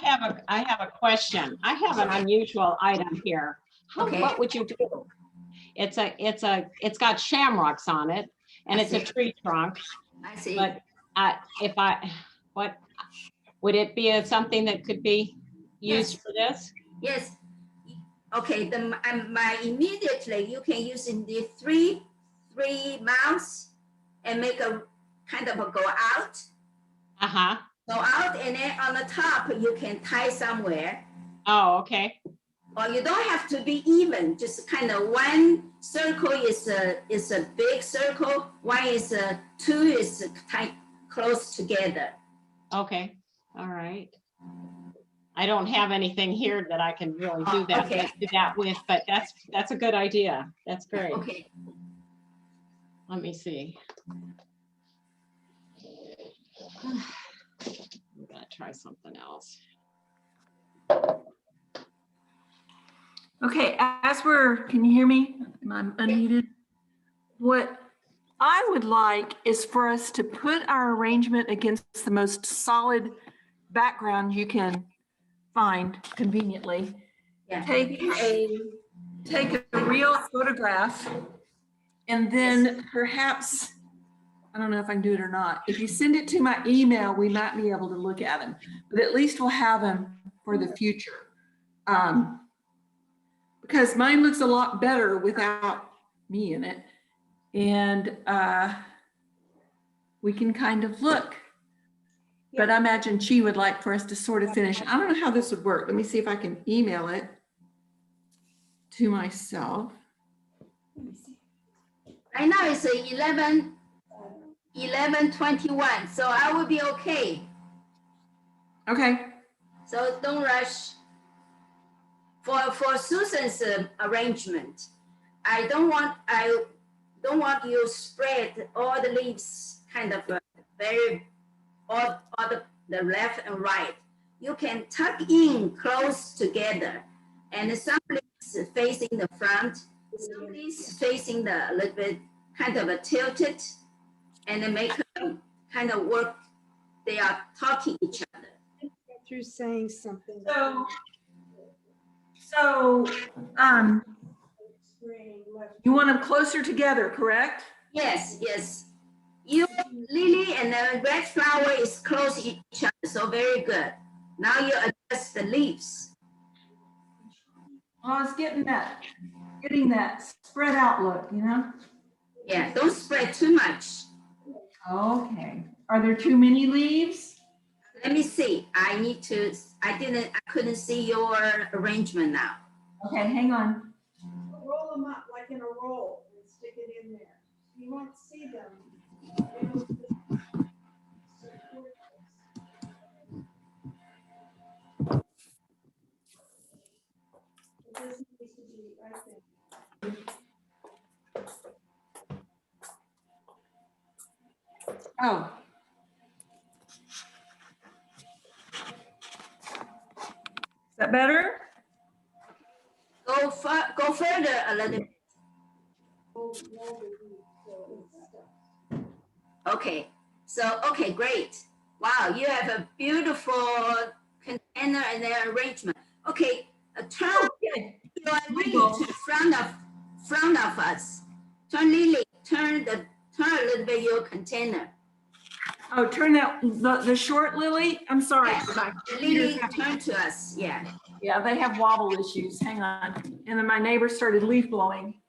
have a question. I have an unusual item here. Okay. What would you do? It's got shamrocks on it, and it's a tree trunk. I see. But would it be something that could be used for this? Yes. Okay, my immediately you can use in the three mouths and make a kind of a go out. Uh-huh. So out and then on the top, you can tie somewhere. Oh, okay. Or you don't have to be even, just kind of one circle is a big circle, one is two is tight, close together. Okay. All right. I don't have anything here that I can really do that, okay. do that with, but that's a good idea. That's great. Okay. Let me see. I'm gonna try something else. Okay, can you hear me? Am I unmuted? What I would like is for us to put our arrangement against the most solid background you can find conveniently. Yeah. Take a real photograph, and then perhaps, I don't know if I can do it or not. If you send it to my email, we might be able to look at them, but at least we'll have them for the future. Because mine looks a lot better without me in it. And we can kind of look. But I imagine she would like for us to sort of finish. I don't know how this would work. Let me see if I can email it to myself. Right now it's 11:21, so I will be okay. Okay. So don't rush. For Susan's arrangement, I don't want you spread all the leaves kind of very all the left and right. You can tuck in close together, and some leaves facing the front, some leaves facing the a little bit kind of a tilted, and then make them kind of work. They are talking each other. Through saying something. So, you want them closer together, correct? Yes, yes. You, lily and the red flower is close to each other, so very good. Now you adjust the leaves. Oh, it's getting that spread out look, you know? Yeah, don't spread too much. Okay. Are there too many leaves? Let me see. I couldn't see your arrangement now. Okay, hang on. Roll them up like in a roll and stick it in there. You won't see them. This needs to be, I think. Oh. Is that better? Go further a little bit. Okay. So, okay, great. Wow, you have a beautiful container and their arrangement. Okay, turn your lily to front of us. Turn lily, turn a little bit your container. Oh, turn that the short lily. I'm sorry. Yes, the lily turn to us. Yeah. Yeah, they have wobble issues. Hang on. And then my neighbor started leaf blowing.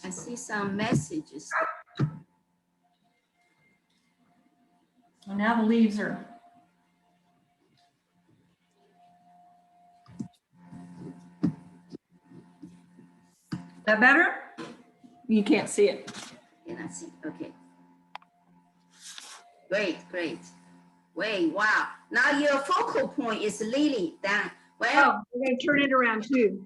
I see some messages. So now the leaves are. That better? You can't see it. Cannot see. Okay. Great, great. Wait, wow. Now your focal point is lily. Down. Well, we're going to turn it around too.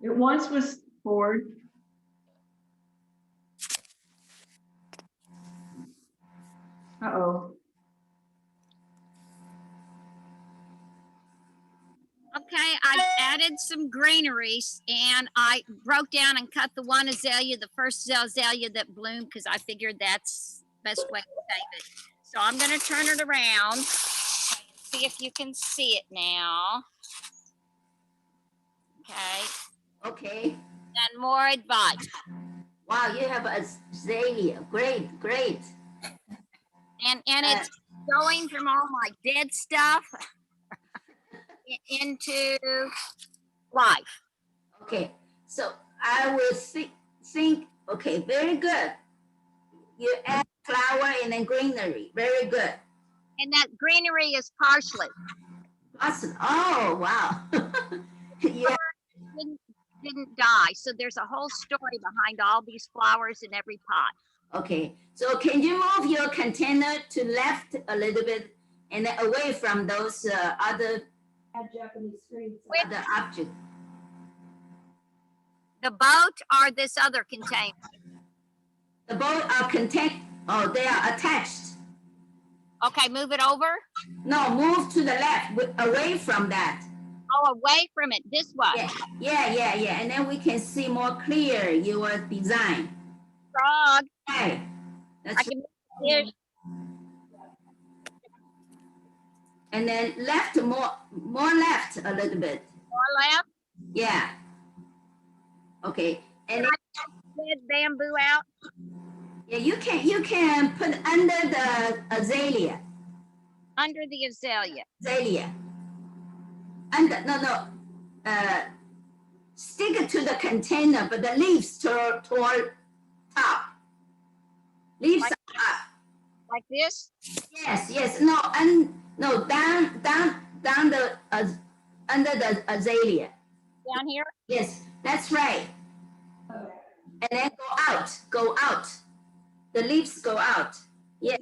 It once was forward. Uh-oh. Okay, I've added some greeneries and I broke down and cut the one azalea, the first azalea that bloomed, because I figured that's the best way to save it. So I'm going to turn it around and see if you can see it now. Okay. Okay. And more advice. Wow, you have a azalea. Great, great. And it's going from all my dead stuff into life. Okay, so I will think, okay, very good. You add flower and then greenery, very good. And that greenery is parsley. Awesome. Oh, wow. Yeah, Didn't die. So there's a whole story behind all these flowers in every pot. okay. So can you move your container to left a little bit and then away from those other Japanese screens. other objects? The boat or this other container? The both are they are attached. Okay, move it over. No, move to the left, away from that. Oh, away from it, this way. Yeah. And then we can see more clear your design. Frog. Right. I That's can move it. and then left more left a little bit. More left. Yeah. Okay. And then, Red bamboo out. yeah, you can put under the azalea. Under the azalea. Azalea. Under stick it to the container, but the leaves toward top. Leaves Like- are up. Like this. Yes. No, down the under the azalea. Down here. Yes, that's right. And then go out. The leaves go out. Yeah,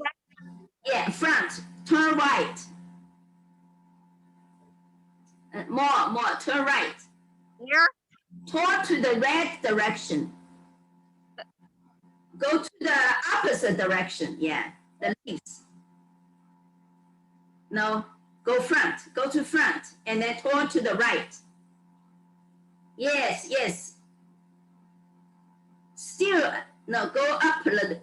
front, turn right. More, turn right. Here. Turn to the red direction. Go to the opposite direction, yeah, the leaves. No, go to front, and then turn to the right. Yes. Still, no, go up a little.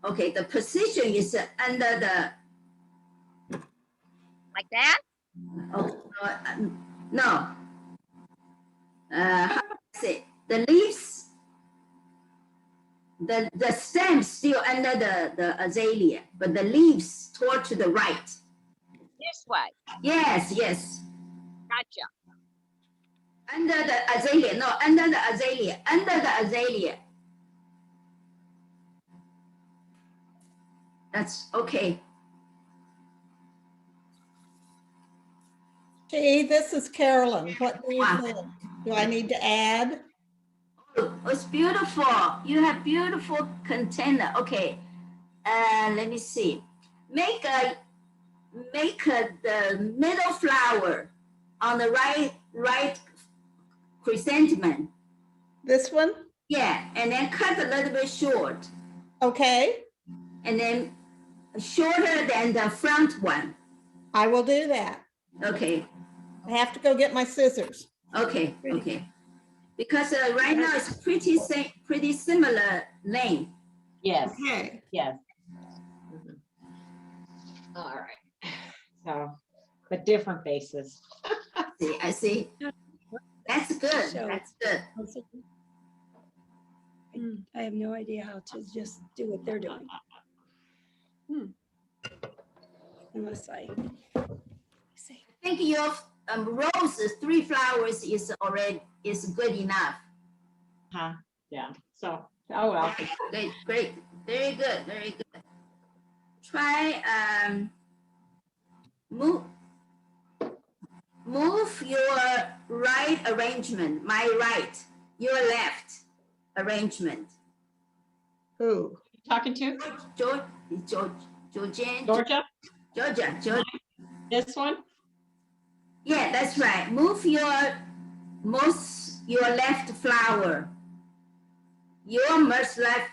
Okay, the position is under the. Like that? Oh, no. How do I say? The leaves, the stem still under the azalea, but the leaves toward to the right. This way. Yes. Gotcha. Under the azalea. That's okay. Gee, this is Carolyn. What do you Wow. think? Do I need to add? Oh, it's beautiful. You have beautiful container. Okay. Let me see. Make the middle flower on the right chrysanthemum. This one? Yeah, and then cut a little bit short, Okay, and then shorter than the front one. I will do that. Okay. I have to go get my scissors. Okay. Because right now it's pretty similar length. Yes, Okay. yes. Mhm. All right. So, but different bases. I see. That's good. So- That's good. I have no idea how to just do what they're doing. Unless I see. I think your roses, 3 flowers is good enough. Huh? Yeah. So, oh well. Great. Very good. Try move your right arrangement, my right, your left arrangement. Who? Talking to Georgia. Georgia? This one? Yeah, that's right. Move your left flower. Your most left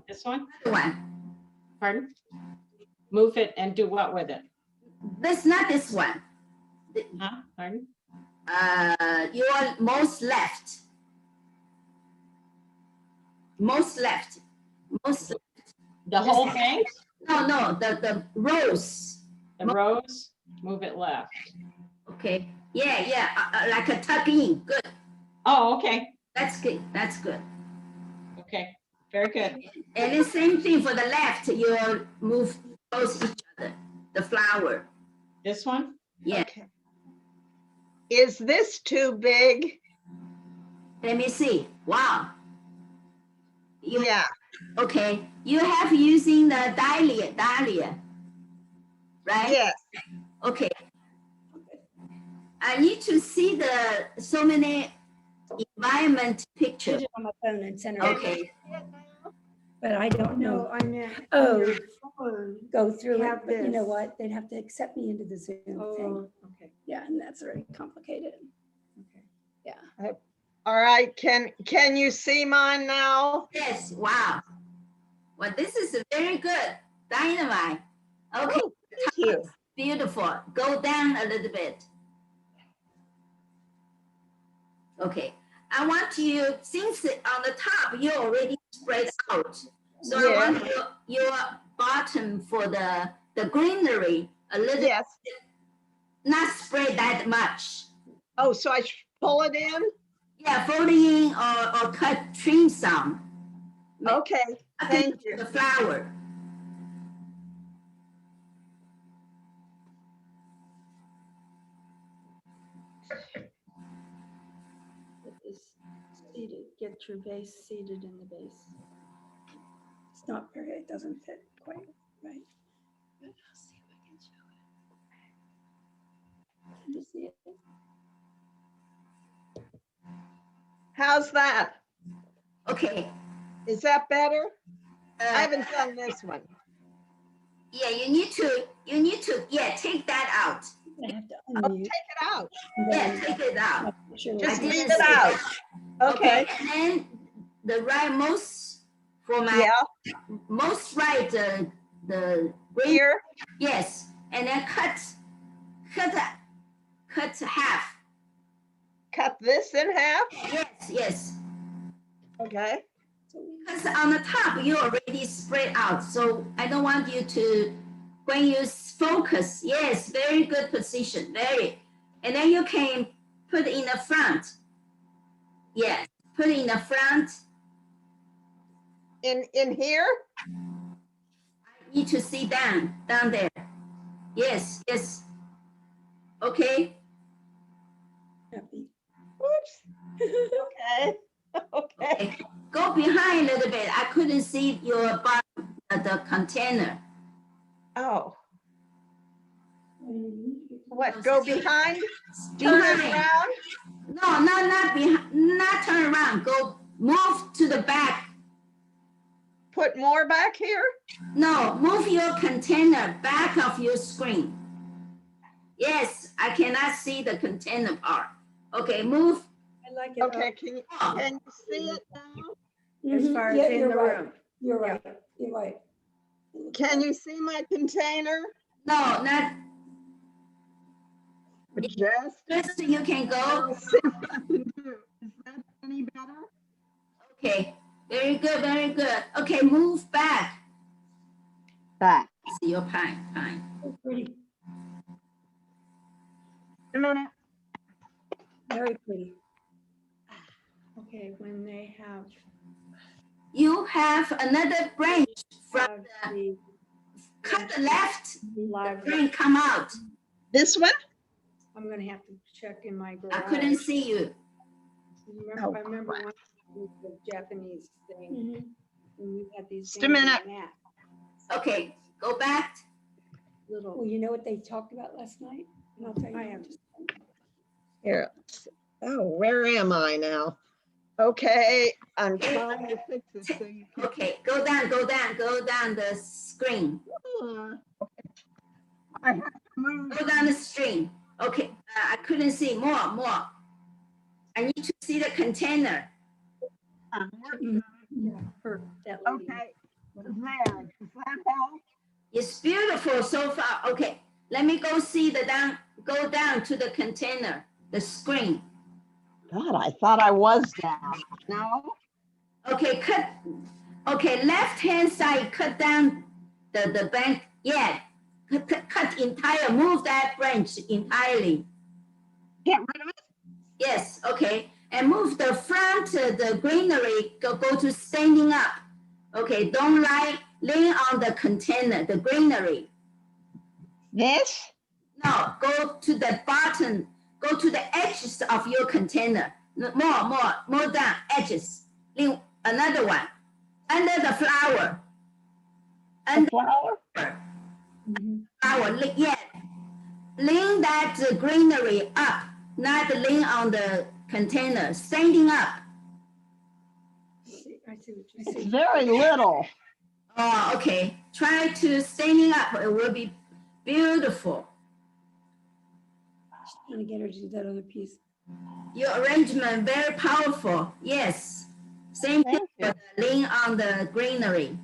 This one? one. Pardon? Move it and do what with it? That's not this one. Huh? Pardon? Your most left. Most left. The whole thing? No, the rose. The rose? Move it left. Okay. Yeah. Like a tuck in. Good. Oh, okay. That's good. Okay. Very good. And the same thing for the left. You move close each other. The flower. This one? Yeah. Okay. Is this too big? Let me see. Wow. Yeah. Okay, you have using the dahlia, right? Yes. Okay. I need to see so many environment picture. Put it on my phone and send her. Okay. But I don't No, know. I meant. Oh. your phone. Go through it, Have but you know this. what? They'd have to accept me into the Zoom thing. Oh, okay. Yeah, and that's very complicated. Okay. Yeah. All right, can you see mine now? Yes, wow. Well, this is very good. Dynamite. Okay, Oh, thank you. beautiful. Go down a little bit. Okay, I want you, since on the top, you already spread out. So I Yeah. want your bottom for the greenery a little, Yes. not spread that much. Oh, so I should pull it in? Yeah, fold it in or trim some. Okay, thank you. The flower. Get this seated, get your base seated in the base. It's not very, it doesn't fit quite right. But I'll see if I can show it. Can you see it? How's that? Okay. Is that better? I haven't done this one. Yeah, you need to, yeah, take that out. I have to Oh, unmute. take it out. Yeah, take it out. Just I leave didn't it see out. that. Okay. And then the rightmost for my Yeah, most right, the green, here. yes, and then cut half. Cut this in half. Yes. Okay. Because on the top you already spread out, so I don't want you to, when you focus, yes, very good position, very, and then you can put in the front. Yes, put in the front. In here? I need to see down there. Yes. Okay. Oops. Okay. Okay. Go behind a little bit. I couldn't see your bottom, the container. Oh. What, go behind? Turn Behind. around? No, not behind, not turn around. Go move to the back. Put more back here? No, move your container back of your screen. Yes, I cannot see the container part. Okay, move. I like it. Okay, can you see it now? As far as yeah, in you're the right. room. You're right. You're right. Can you see my container? No, not Just you can go. see what I can do. Is that any better? Okay, very good. Okay, move back. Back. See your pine. So pretty. A minute. Very pretty. Okay, when they have. You have another branch from the, cut the left, Live. branch come out. This one? I'm gonna have to check in my garage. I couldn't see you. I remember one with the Japanese thing. And we had these. Just a minute. mats, Okay, go back. Little. Well, you know what they talked about last night? And I'll tell you. I have. Here. Oh, where am I now? Okay, I'm trying to fix it so you can. Okay, go down the screen. I have to move. Go down the screen. Okay, I couldn't see more. I need to see the container. I'm working Yeah, her, that on lady. it. Okay, there. Does that help? It's beautiful so far. Okay, let me go see go down to the container, the screen. God, I thought I was down. No? Okay, okay, left-hand side, cut down the bank. Yeah, cut entire, move that branch entirely. Get rid of it? Yes, okay. And move the front, the greenery, go to standing up. Okay, don't lay on the container, the greenery. This? No, go to the bottom, go to the edges of your container. More down, edges. Lean another one. Under the flower. Under flower? Flower, yeah. Lean that greenery up, not lean on the container, standing up. I see what you It's see. very little. Oh, okay. Try to standing up. It will be beautiful. Just trying to get her to do that other piece. Your arrangement very powerful. Yes. Same thing with lean on the greenery.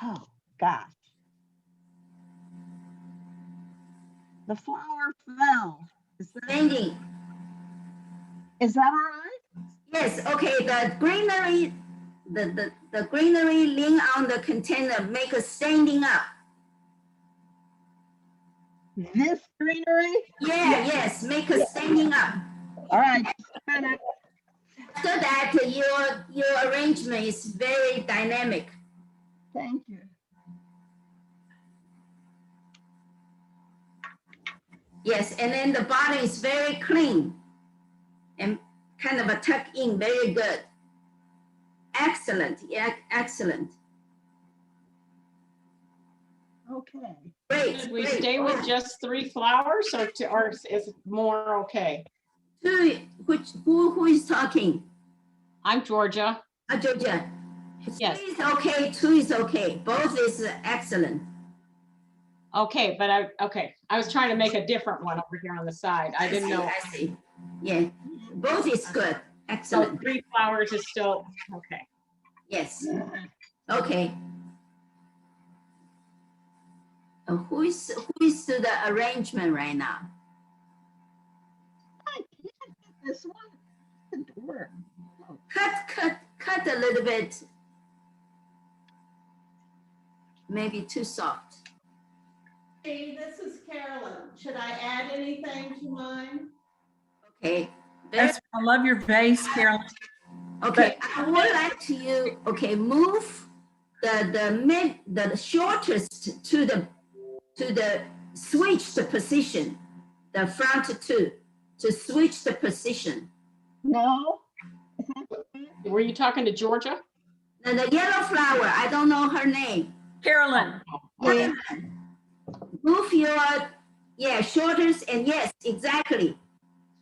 Oh, gosh. The flower fell. Standing. Is that all right? Yes, okay. The greenery, the greenery lean on the container, make a standing up. This greenery? Yeah, yes, make a standing up. All right. So that your arrangement is very dynamic. Thank you. Yes, and then the bottom is very clean and kind of a tuck in, very good. Excellent, yeah, excellent. Okay. Great. Should we great. stay with just 3 flowers or is it more okay? Who is talking? I'm Georgia. Georgia. Yes. 3 is okay, 2 is okay. Both is excellent. Okay, but I was trying to make a different one over here on the side. I didn't know. I see. Yeah, both is good. So Excellent. 3 flowers is still okay. Yes. Okay. Who is to the arrangement right now? I can't get this one to work. Cut a little bit. Maybe too soft. Hey, this is Carolyn. Should I add anything to mine? Okay. I love your vase, Carolyn. Okay, I would like to move the shortest to the switch the position, the front two, to switch the position. No. Were you talking to Georgia? And the yellow flower, I don't know her name. Carolyn. Yeah. Move your, shortest, and yes, exactly.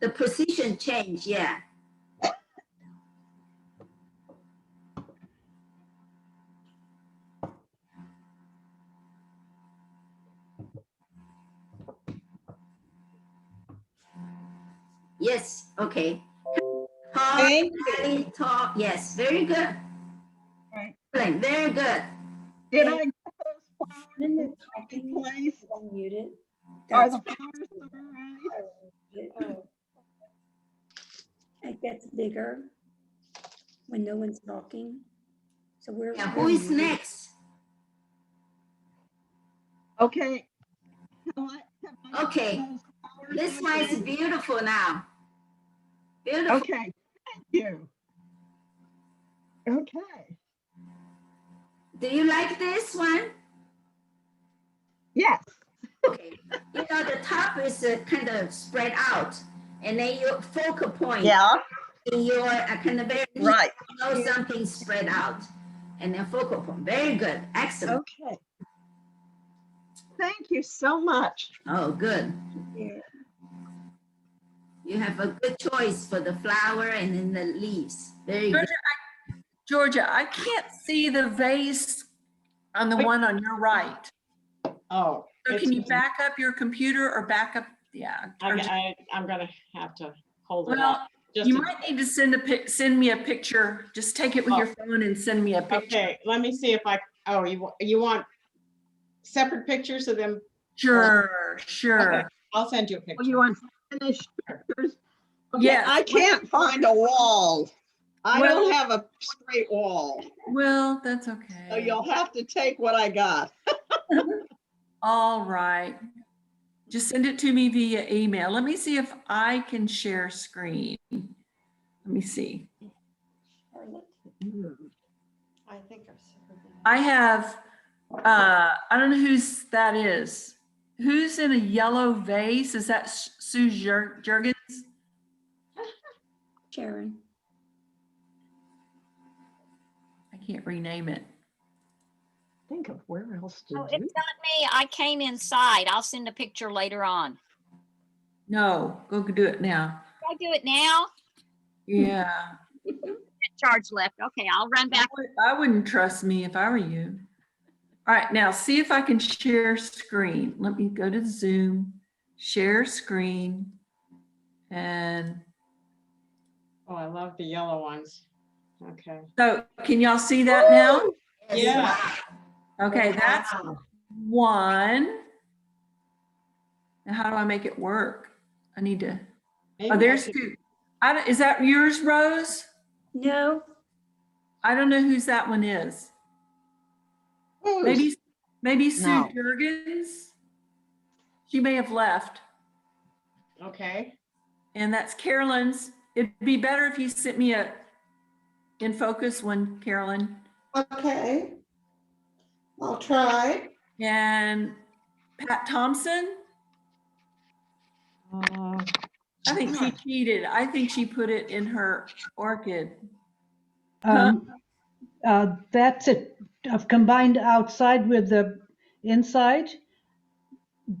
The position change, yeah. Yes, okay. Thank you. Tall, yes, very good. Right. Very good. Did I get those flowers Then in the the place? unmute it. Are That's the flowers all right? it gets bigger when no one's talking. So we're. Yeah, who is next? Okay. Okay. This one is beautiful now. Beautiful. Okay, thank you. Okay. Do you like this one? Yes. Okay. You know, the top is kind of spread out, and then your focal point. Yeah. In your kind of very neat, Right. something spread out, and then focal point. Very good. Excellent. Okay. Thank you so much. Oh, good. Yeah. You have a good choice for the flower and then the leaves. Very good. Georgia, I can't see the vase on the one on your right. Oh. So can you back up your computer or back up? Yeah. I'm gonna have to hold it Well, up. you might need to send me a picture. Just take it with your phone and send me a picture. Okay, let me see if you want separate pictures of them? Sure. Okay, I'll send you a picture. You want finished pictures? Okay, Yeah. I can't find a wall. I Well- don't have a straight wall. Well, that's okay. So you'll have to take what I got. All right. Just send it to me via email. Let me see if I can share screen. Let me see. I think I have, I don't know whose that is. who's in a yellow vase? Is that Sue Jurgens? Sharon. I can't rename it. Think of where else to Oh, do. it's not me. I came inside. I'll send a picture later on. No, go do it now. Can I do it now? Yeah. Charge left. Okay, I'll run back. I wouldn't trust me if I were you. All right, now see if I can share screen. Let me go to Zoom, share screen, and Oh, I love the yellow ones. Okay. so can y'all see that now? Yeah. Okay, that's one. Now how do I make it work? I need to, Maybe oh, I there's should- two. Is that yours, Rose? No. I don't know whose that one is. Maybe Sue No. Jurgens. She may have left. Okay. And that's Carolyn's. It'd be better if you sent me a in focus one, Carolyn. Okay. I'll try. And Pat Thompson. I think she cheated. I think she put it in her orchid. That's it. I've combined outside with the inside.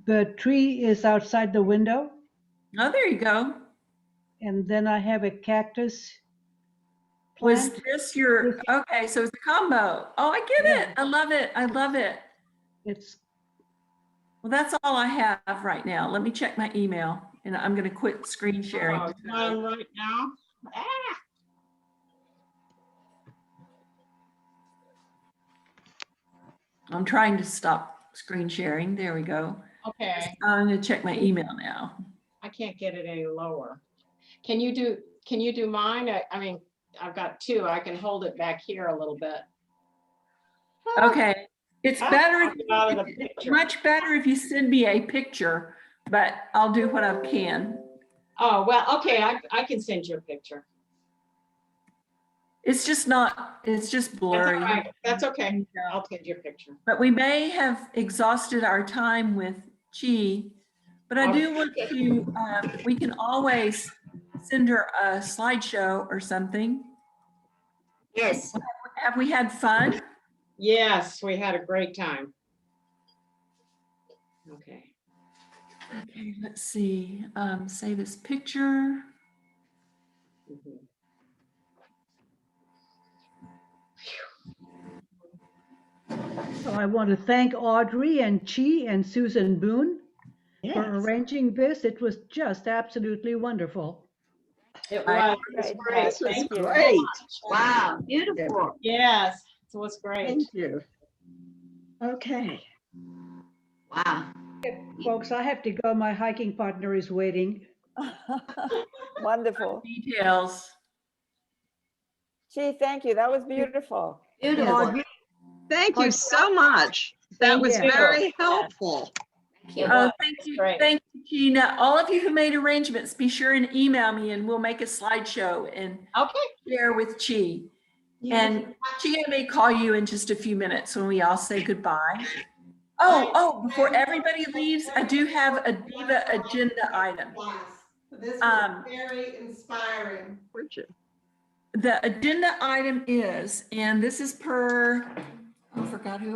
The tree is outside the window. Oh, there you go. And then I have a cactus Was plant. this your, okay, so it's a combo. Oh, I get it. I love it. I love it. It's, Well, that's all I have right now. Let me check my email and I'm going to quit screen sharing. Oh, it's on right now. Ah. I'm trying to stop screen sharing. There we go. Okay. I'm going to check my email now. I can't get it any lower. Can you do mine? I mean, I've got two. I can hold it back here a little bit. Okay. It's better, Out of the it's picture. much better if you send me a picture, but I'll do what I can. Oh, well, okay, I can send you a picture. It's just not, it's just That's blurry. all right. That's okay. I'll send you a picture. But we may have exhausted our time with Chi, but I do want to, we can always send her a slideshow or something. Yes. Have we had fun? Yes, we had a great time. Okay. Okay, let's see. Save this picture. Mhm. so I want to thank Audrey and Chi and Susan Boone for Yes. arranging this. It was just absolutely wonderful. It was great. This was Thank you. great. Wow, beautiful. Yes, it was great. Thank you. Okay. Wow. Folks, I have to go. My hiking partner is waiting. Wonderful. Details. Gee, thank you. That was beautiful. Beautiful. Thank you so much. That Thank was you. very helpful. Thank you. Oh, thank you. Great. Thank you, Gina. All of you who made arrangements, be sure and email me and we'll make a slideshow and Okay. share with Chi. And Chi may call you in just a few minutes when we all say goodbye. Oh, before everybody leaves, I do have a Diva agenda item. This was very inspiring. The agenda item is, and this is per, I forgot who